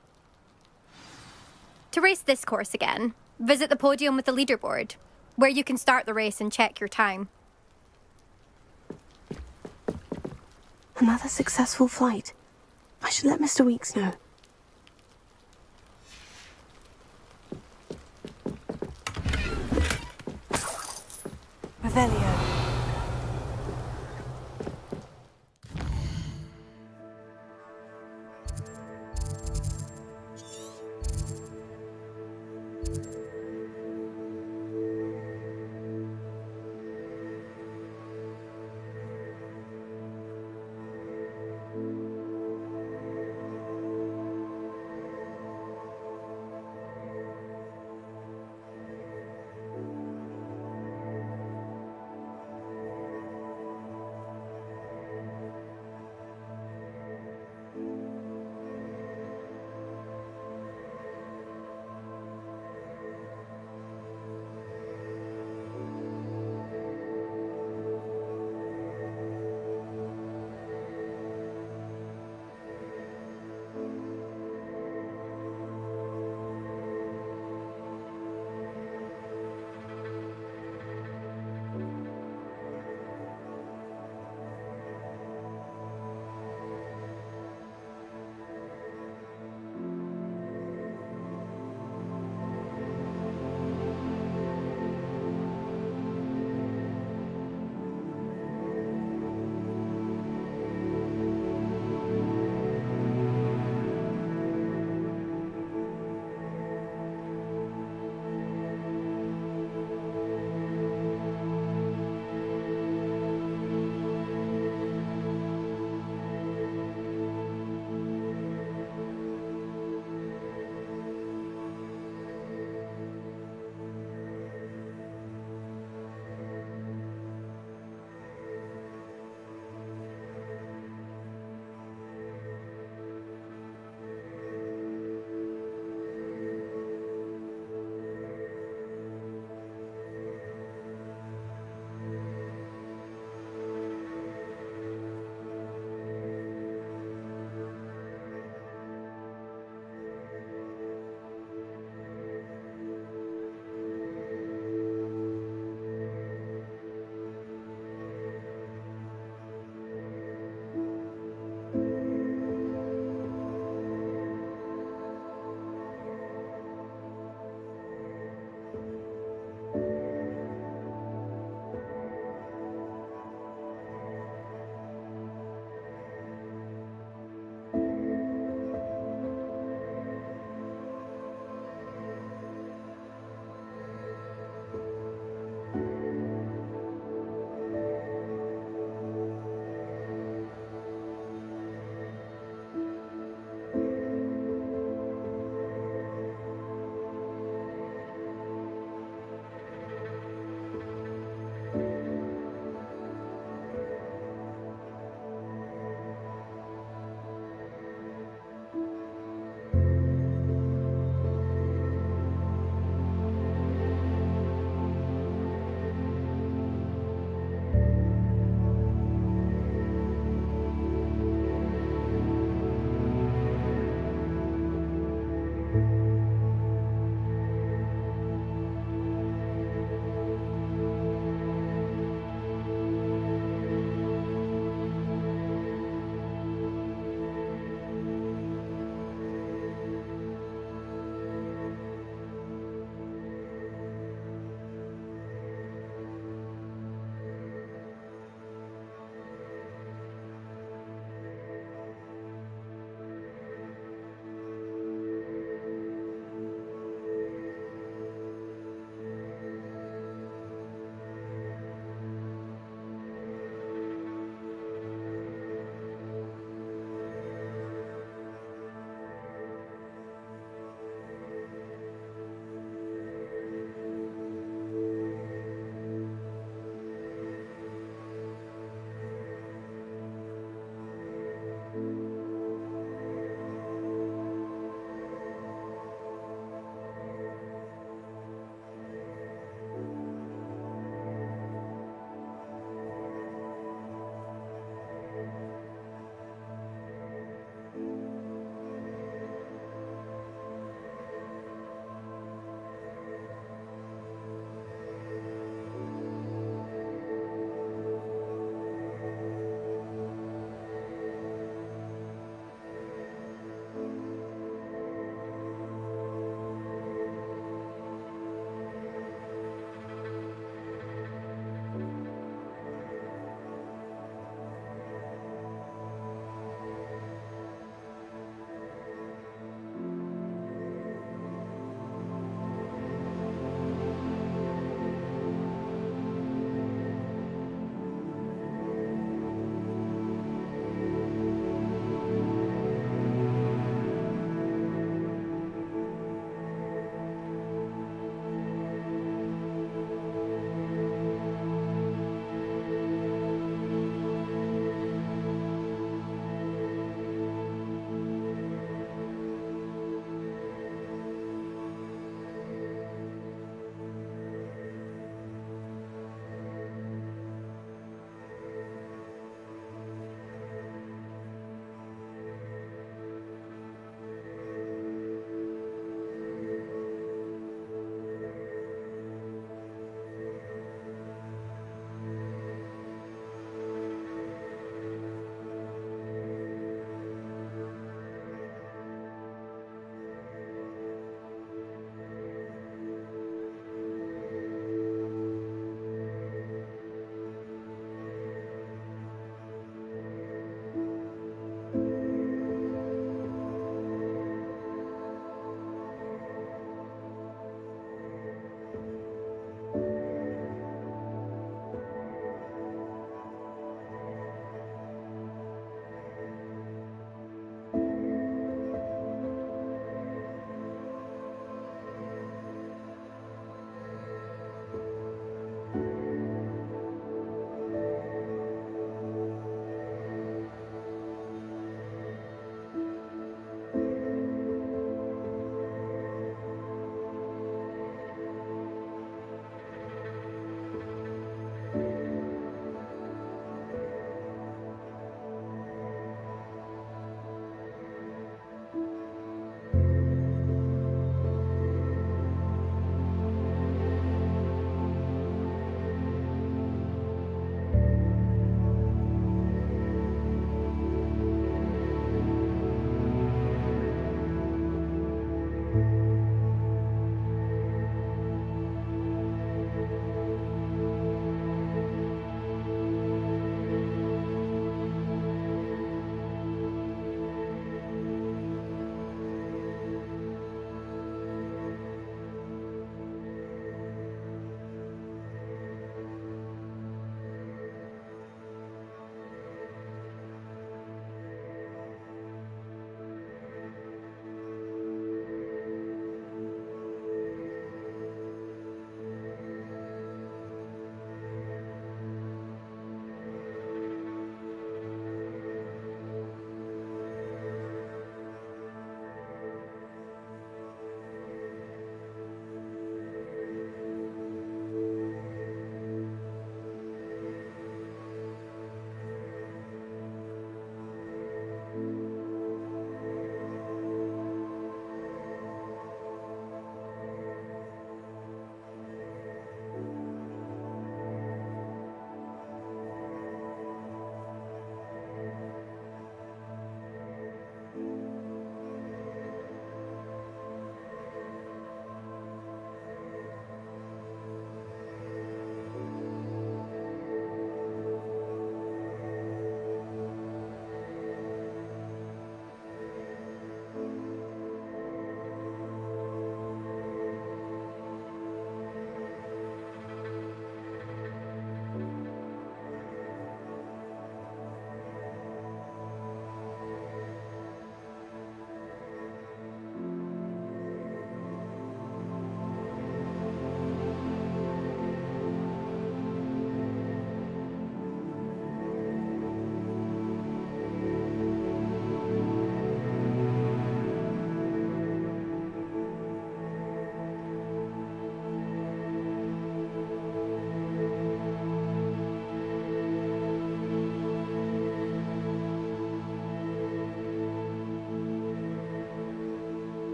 To race this course again, visit the podium with the leaderboard, where you can start the race and check your time. Another successful flight. I should let Mr. Weeks know. Revelio.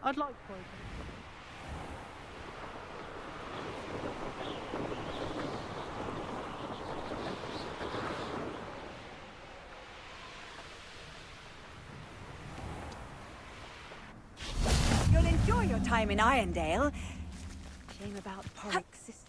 I'd like... You'll enjoy your time in Irondale. Shame about Porrick's sister.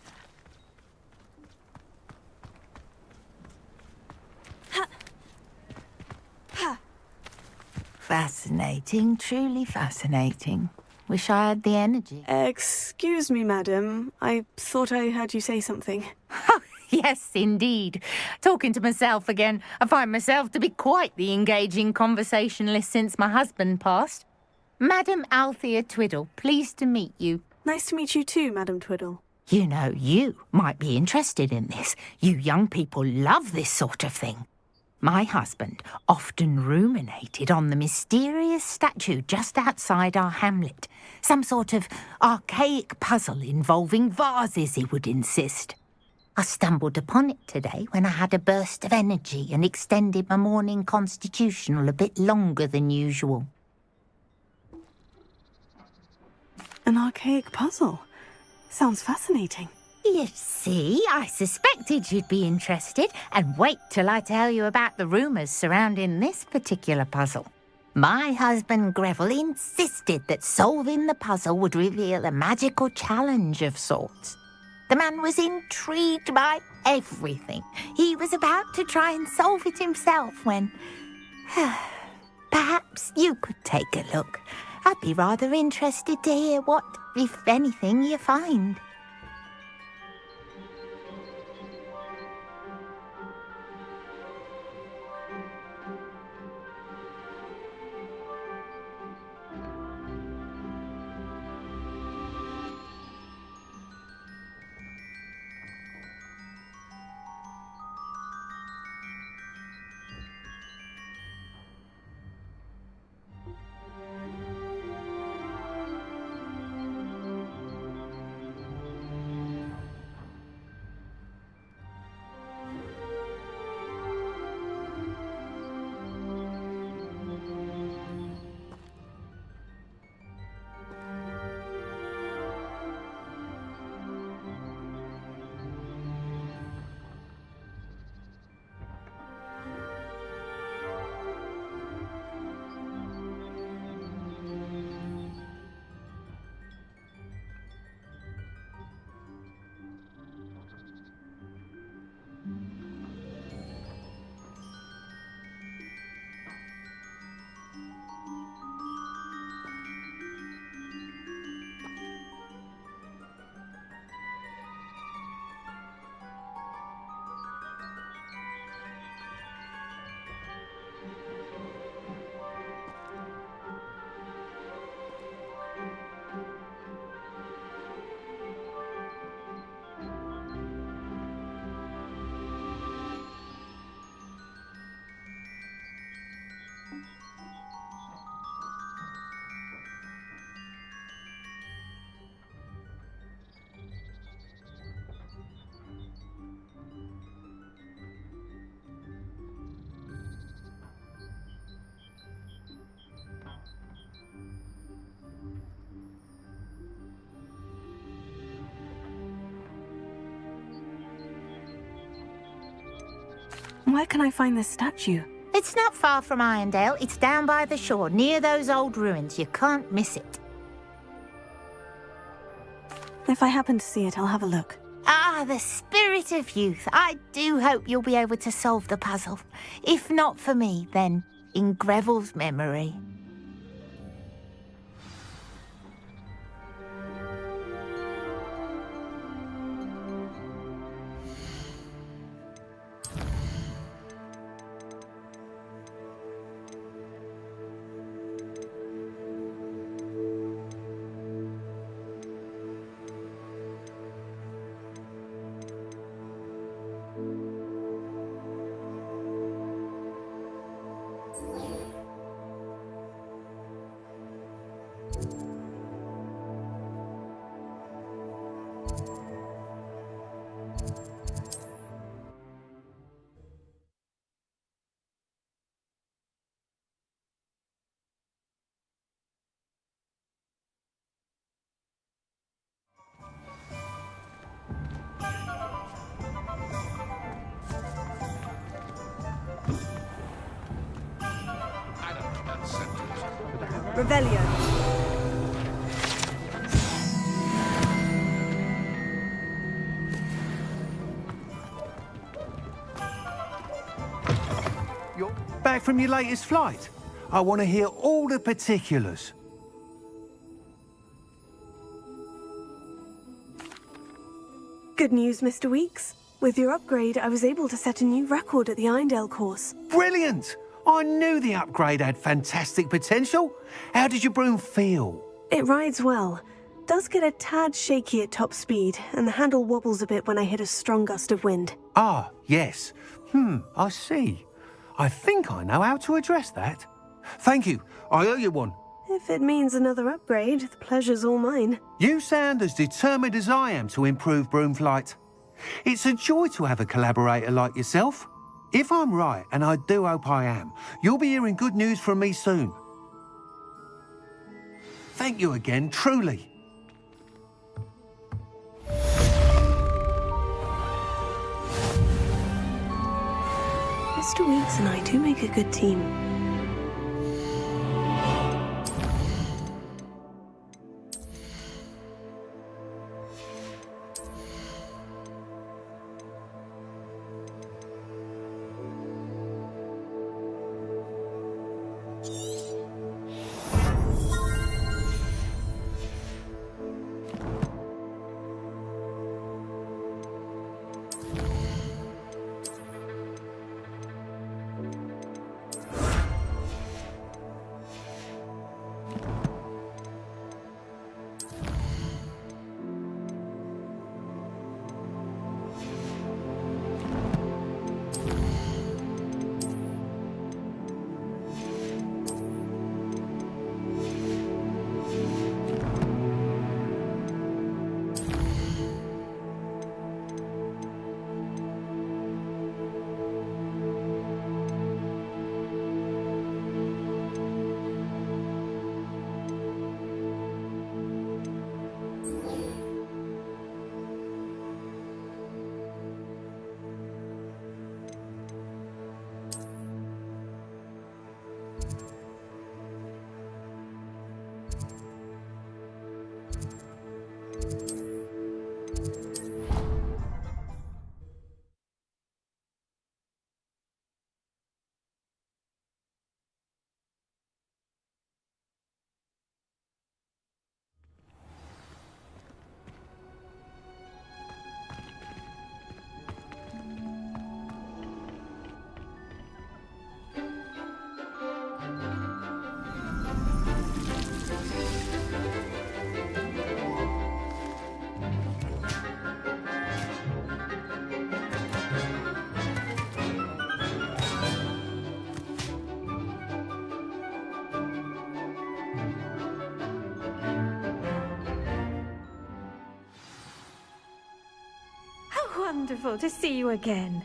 Fascinating, truly fascinating. Wish I had the energy. Excuse me, madam. I thought I heard you say something. Yes, indeed. Talking to myself again. I find myself to be quite the engaging conversationalist since my husband passed. Madam Althea Twiddle, pleased to meet you. Nice to meet you too, Madam Twiddle. You know, you might be interested in this. You young people love this sort of thing. My husband often ruminated on the mysterious statue just outside our hamlet. Some sort of archaic puzzle involving vases, he would insist. I stumbled upon it today when I had a burst of energy and extended my morning constitutional a bit longer than usual. An archaic puzzle? Sounds fascinating. You see, I suspected you'd be interested, and wait till I tell you about the rumours surrounding this particular puzzle. My husband Greville insisted that solving the puzzle would reveal a magical challenge of sorts. The man was intrigued by everything. He was about to try and solve it himself when... Perhaps you could take a look. I'd be rather interested to hear what, if anything, you find. Where can I find this statue? It's not far from Irondale. It's down by the shore, near those old ruins. You can't miss it. If I happen to see it, I'll have a look. Ah, the spirit of youth. I do hope you'll be able to solve the puzzle. If not for me, then in Greville's memory. Revelio. You're back from your latest flight? I want to hear all the particulars. Good news, Mr. Weeks. With your upgrade, I was able to set a new record at the Irondale course. Brilliant! I knew the upgrade had fantastic potential. How did your broom feel? It rides well. Does get a tad shaky at top speed, and the handle wobbles a bit when I hit a strong gust of wind. Ah, yes. I see. I think I know how to address that. Thank you. I owe you one. If it means another upgrade, the pleasure's all mine. You sound as determined as I am to improve broom flight. It's a joy to have a collaborator like yourself. If I'm right, and I do hope I am, you'll be hearing good news from me soon. Thank you again, truly. Mr. Weeks and I do make a good team. Wonderful to see you again.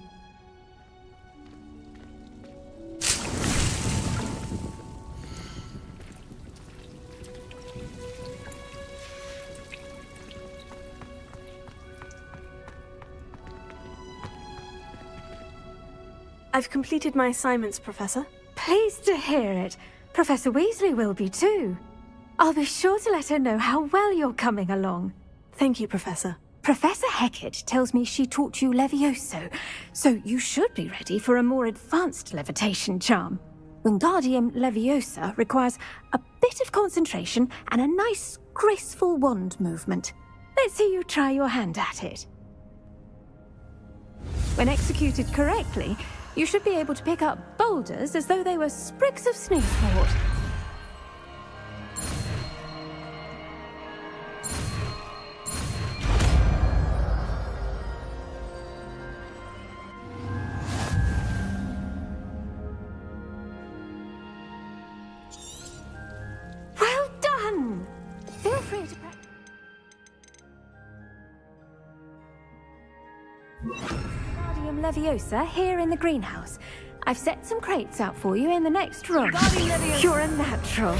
I've completed my assignments, Professor. Pleased to hear it. Professor Weasley will be too. I'll be sure to let her know how well you're coming along. Thank you, Professor. Professor Hecat tells me she taught you Levioso, so you should be ready for a more advanced levitation charm. Wingardium Leviosa requires a bit of concentration and a nice, graceful wand movement. Let's see you try your hand at it. When executed correctly, you should be able to pick up boulders as though they were sprigs of snoozewort. Well done! Feel free to practice. Wingardium Leviosa here in the greenhouse. I've set some crates out for you in the next room. You're a natural.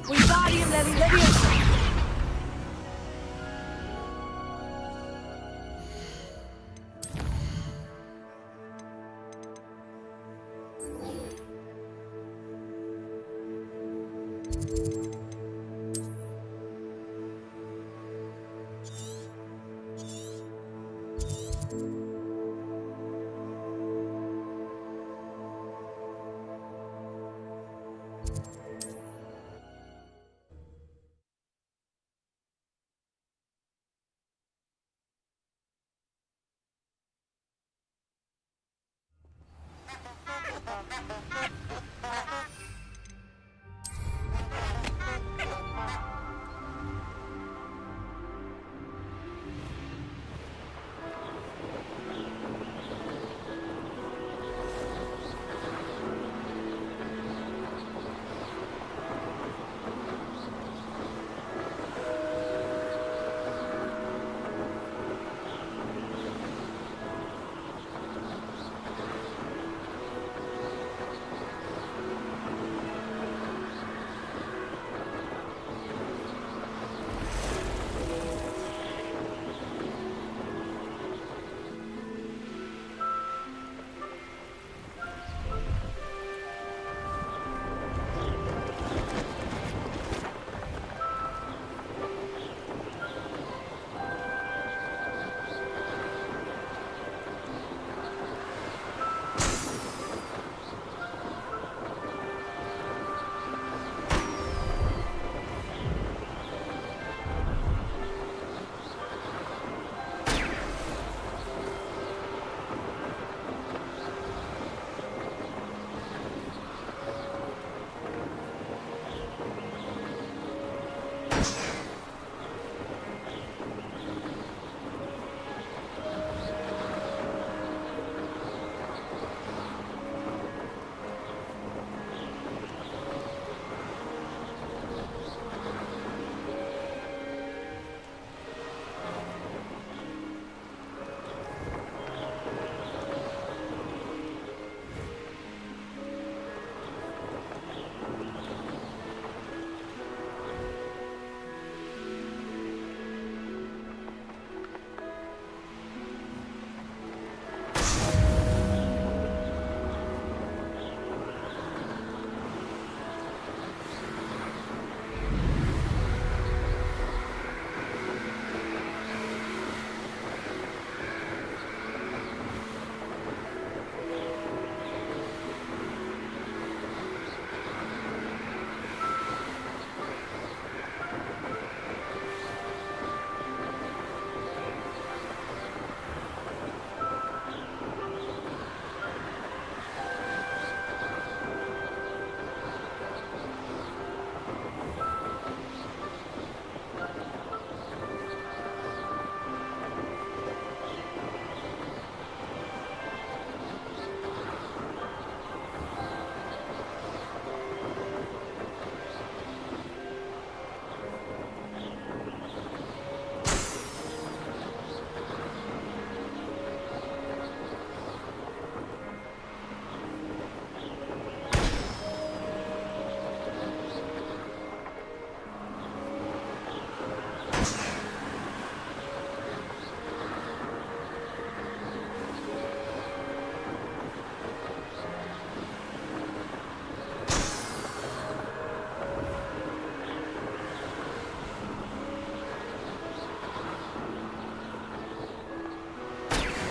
Wingardium Leviosa!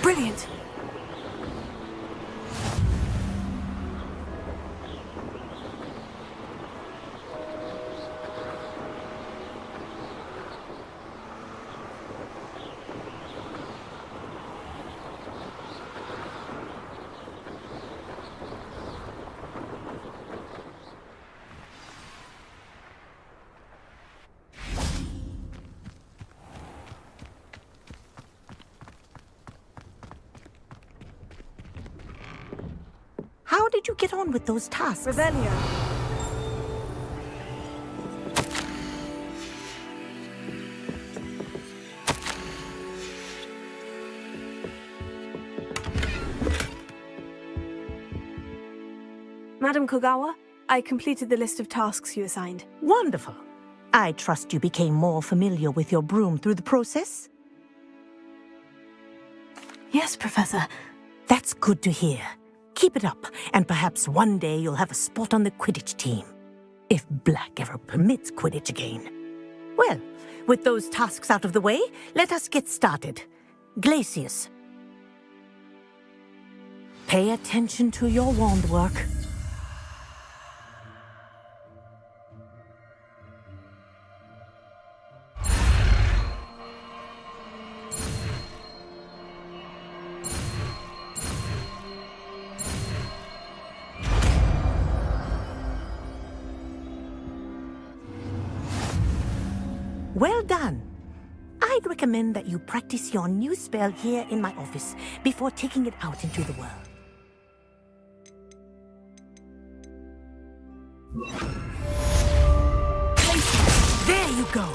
Brilliant! How did you get on with those tasks? Revelio. Madam Kogawa, I completed the list of tasks you assigned. Wonderful. I trust you became more familiar with your broom through the process? Yes, Professor. That's good to hear. Keep it up, and perhaps one day you'll have a spot on the Quidditch team. If Black ever permits Quidditch again. Well, with those tasks out of the way, let us get started. Glacius. Pay attention to your wand work. Well done. I'd recommend that you practice your new spell here in my office before taking it out into the world. There you go.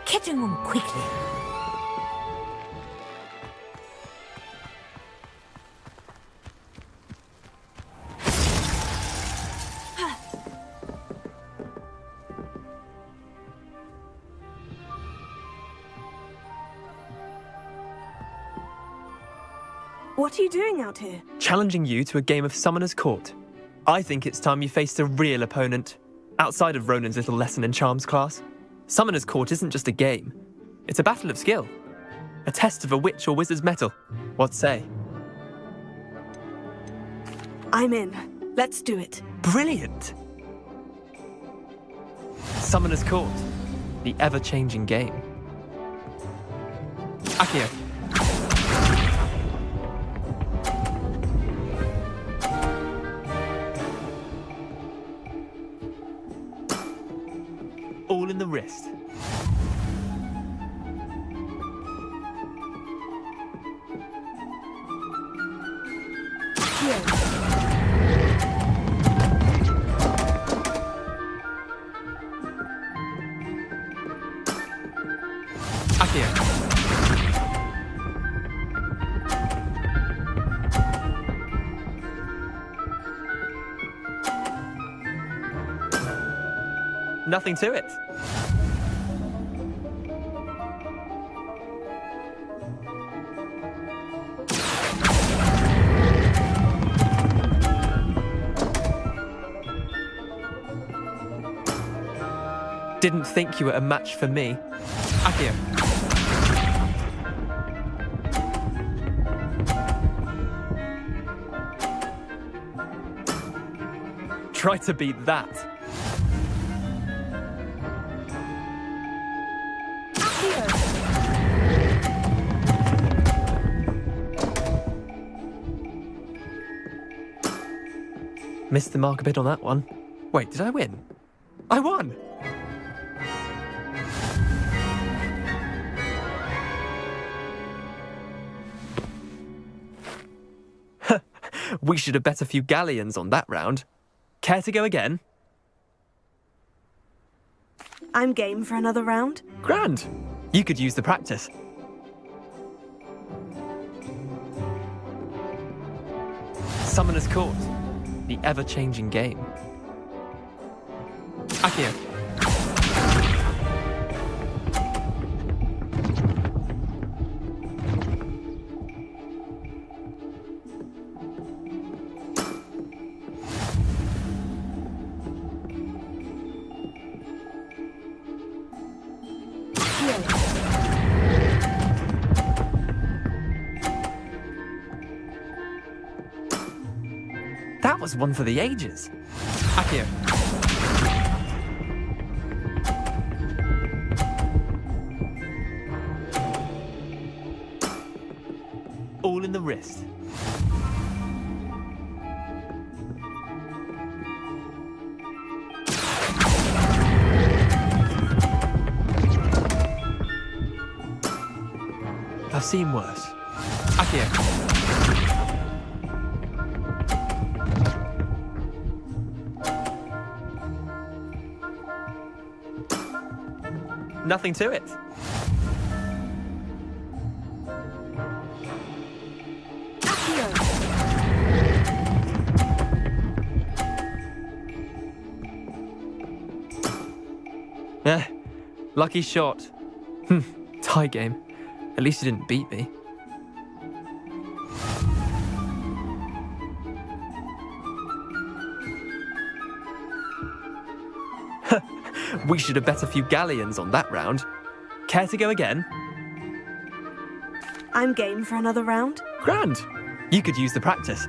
Catching them quickly. What are you doing out here? Challenging you to a game of Summoner's Court. I think it's time you faced a real opponent, outside of Ronan's little lesson in charms class. Summoner's Court isn't just a game. It's a battle of skill. A test of a witch or wizard's mettle. What say? I'm in. Let's do it. Brilliant! Summoner's Court. The ever-changing game. Akio. All in the wrist. Akio. Nothing to it. Didn't think you were a match for me. Akio. Try to beat that. Missed the mark a bit on that one. Wait, did I win? I won! We should have bet a few galleons on that round. Care to go again? I'm game for another round. Grand! You could use the practice. Summoner's Court. The ever-changing game. Akio. That was one for the ages. Akio. All in the wrist. I've seen worse. Akio. Nothing to it. Lucky shot. Tie game. At least you didn't beat me. We should have bet a few galleons on that round. Care to go again? I'm game for another round. Grand. You could use the practice.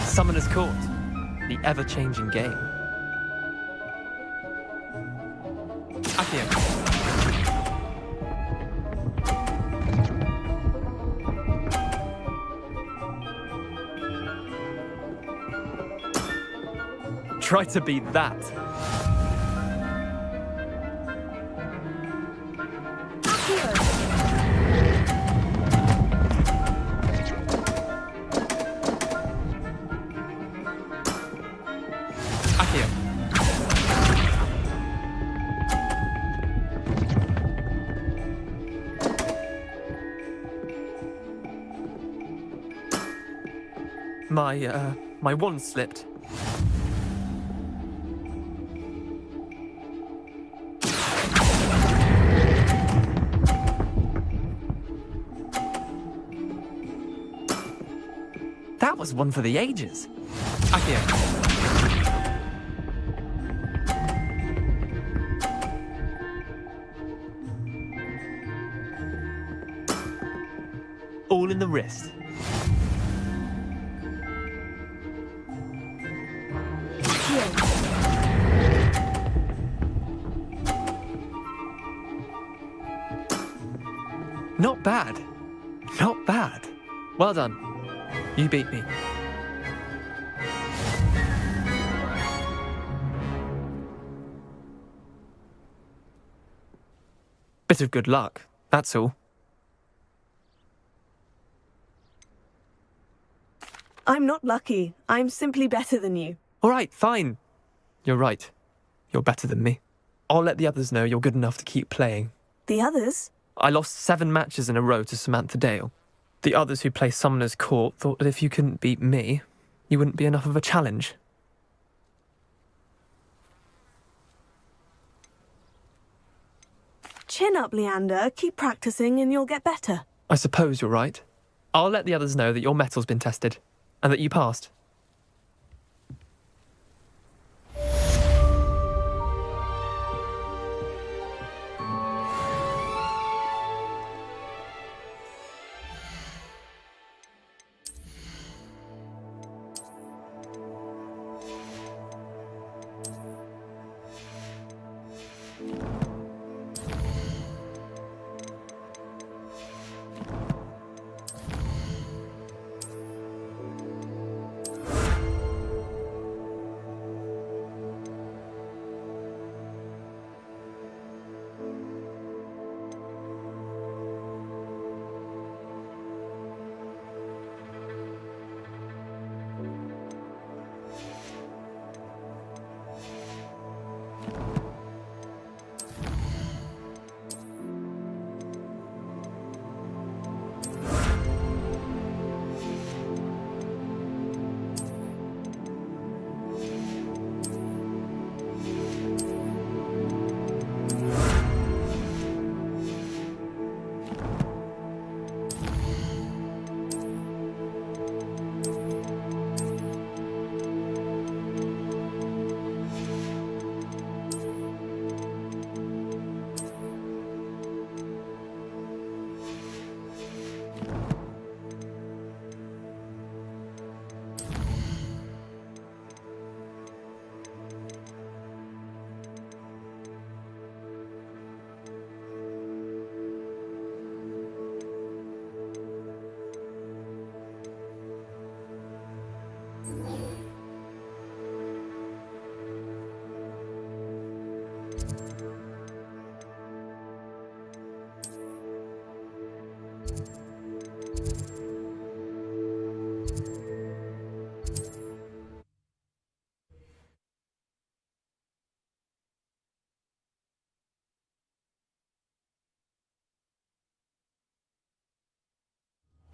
Summoner's Court. The ever-changing game. Accio. Try to beat that. Accio. My wand slipped. That was one for the ages. Accio. All in the wrist. Not bad. Not bad. Well done. You beat me. Bit of good luck, that's all. I'm not lucky. I'm simply better than you. All right, fine. You're right. You're better than me. I'll let the others know you're good enough to keep playing. The others? I lost 7 matches in a row to Samantha Dale. The others who play Summoner's Court thought that if you couldn't beat me, you wouldn't be enough of a challenge. Chin up, Leander. Keep practicing and you'll get better. I suppose you're right. I'll let the others know that your metal's been tested, and that you passed.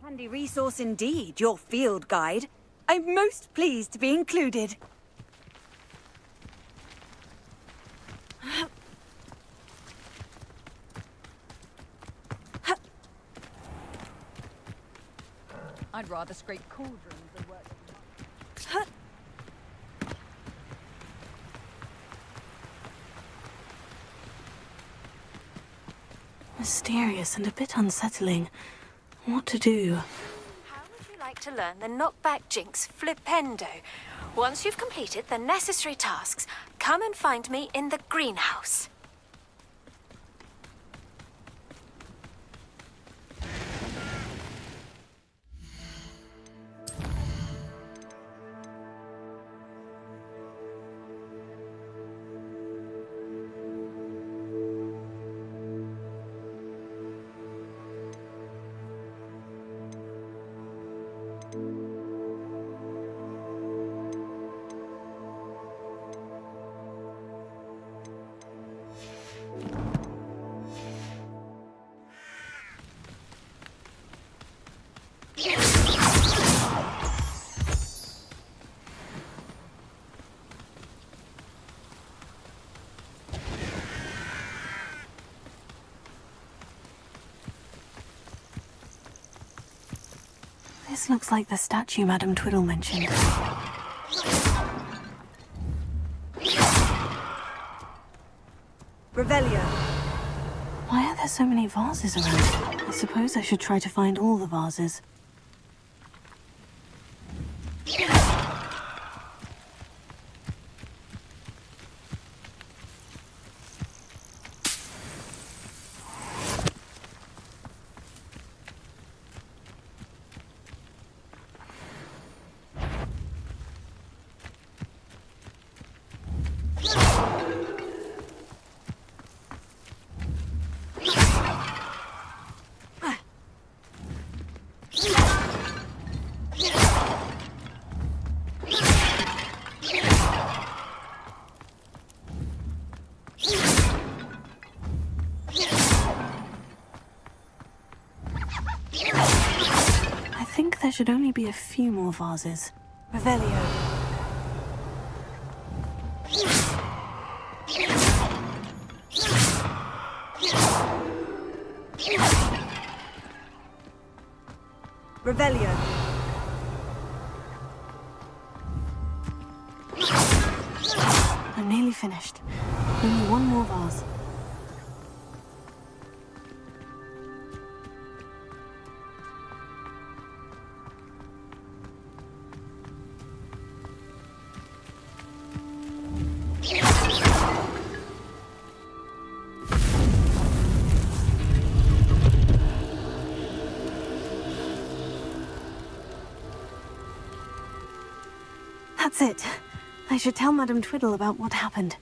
Handy resource indeed, your field guide. I'm most pleased to be included. I'd rather scrape cauldrons than work. Mysterious and a bit unsettling. What to do? How would you like to learn the knockback jinx flipendo? Once you've completed the necessary tasks, come and find me in the greenhouse. This looks like the statue Madame Twiddle mentioned. Revelio. Why are there so many vases around? I suppose I should try to find all the vases. There should only be a few more vases. Revelio. Revelio. I'm nearly finished. Only one more vase. That's it. I should tell Madame Twiddle about what happened.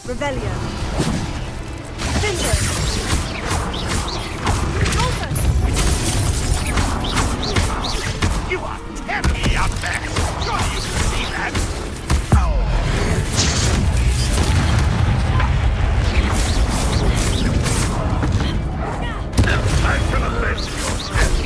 Revelio. You are terribly up there. Surely you can see that. I shall avenge your death.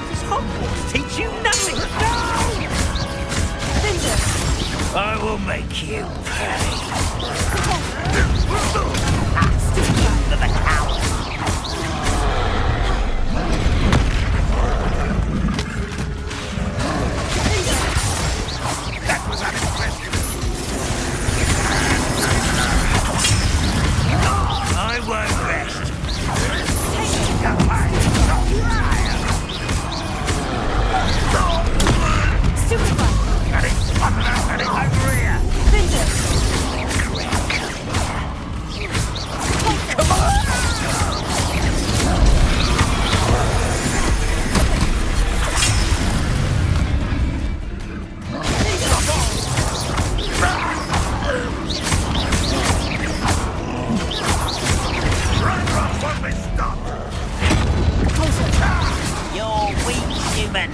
Does Hogwarts teach you nothing? I will make you pay. For the coward. That was unexpected. I won't rest. You're weak, human.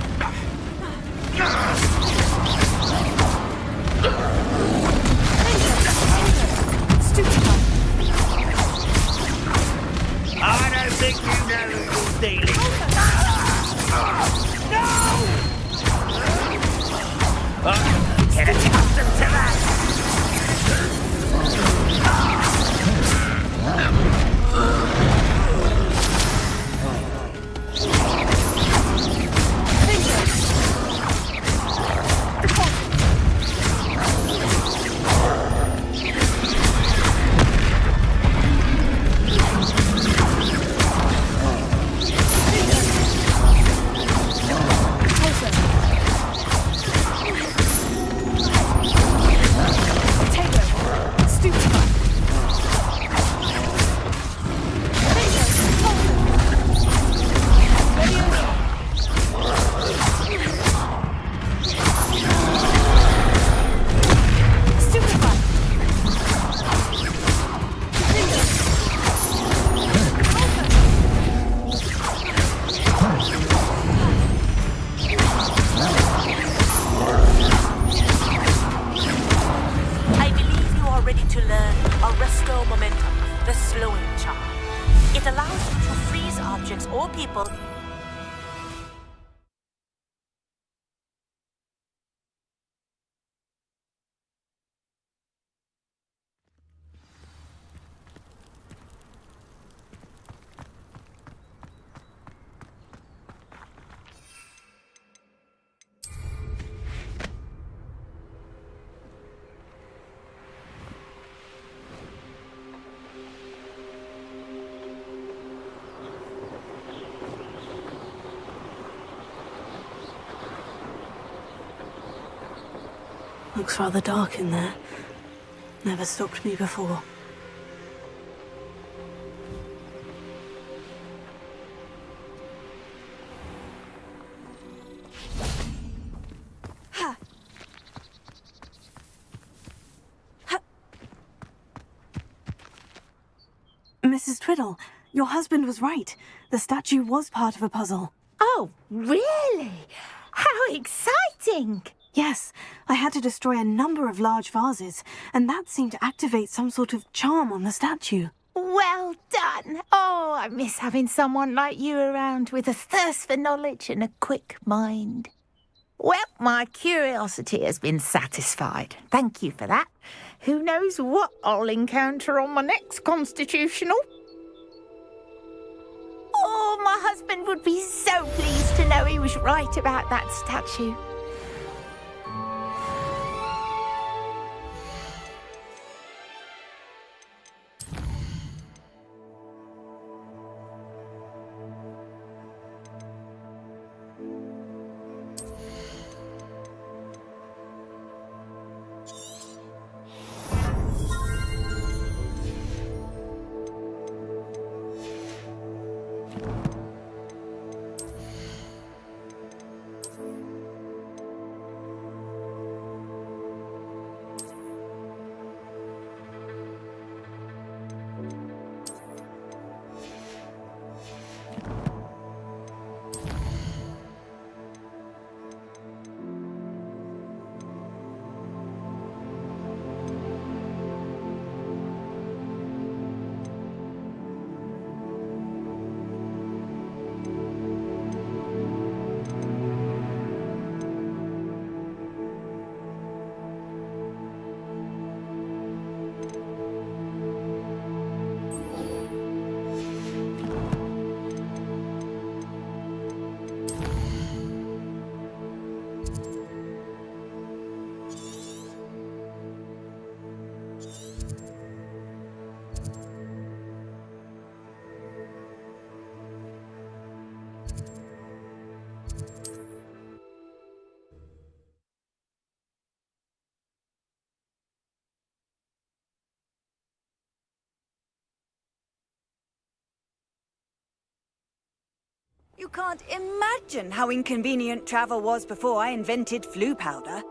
I don't think you know who you're dealing with. No! Get accustomed to that. Looks rather dark in there. Never stopped me before. Mrs. Twiddle, your husband was right. The statue was part of a puzzle. Oh, really? How exciting! Yes, I had to destroy a number of large vases, and that seemed to activate some sort of charm on the statue. Well done! Oh, I miss having someone like you around with a thirst for knowledge and a quick mind. Well, my curiosity has been satisfied. Thank you for that. Who knows what I'll encounter on my next constitutional? Oh, my husband would be so pleased to know he was right about that statue. You can't imagine how inconvenient travel was before I invented flu powder.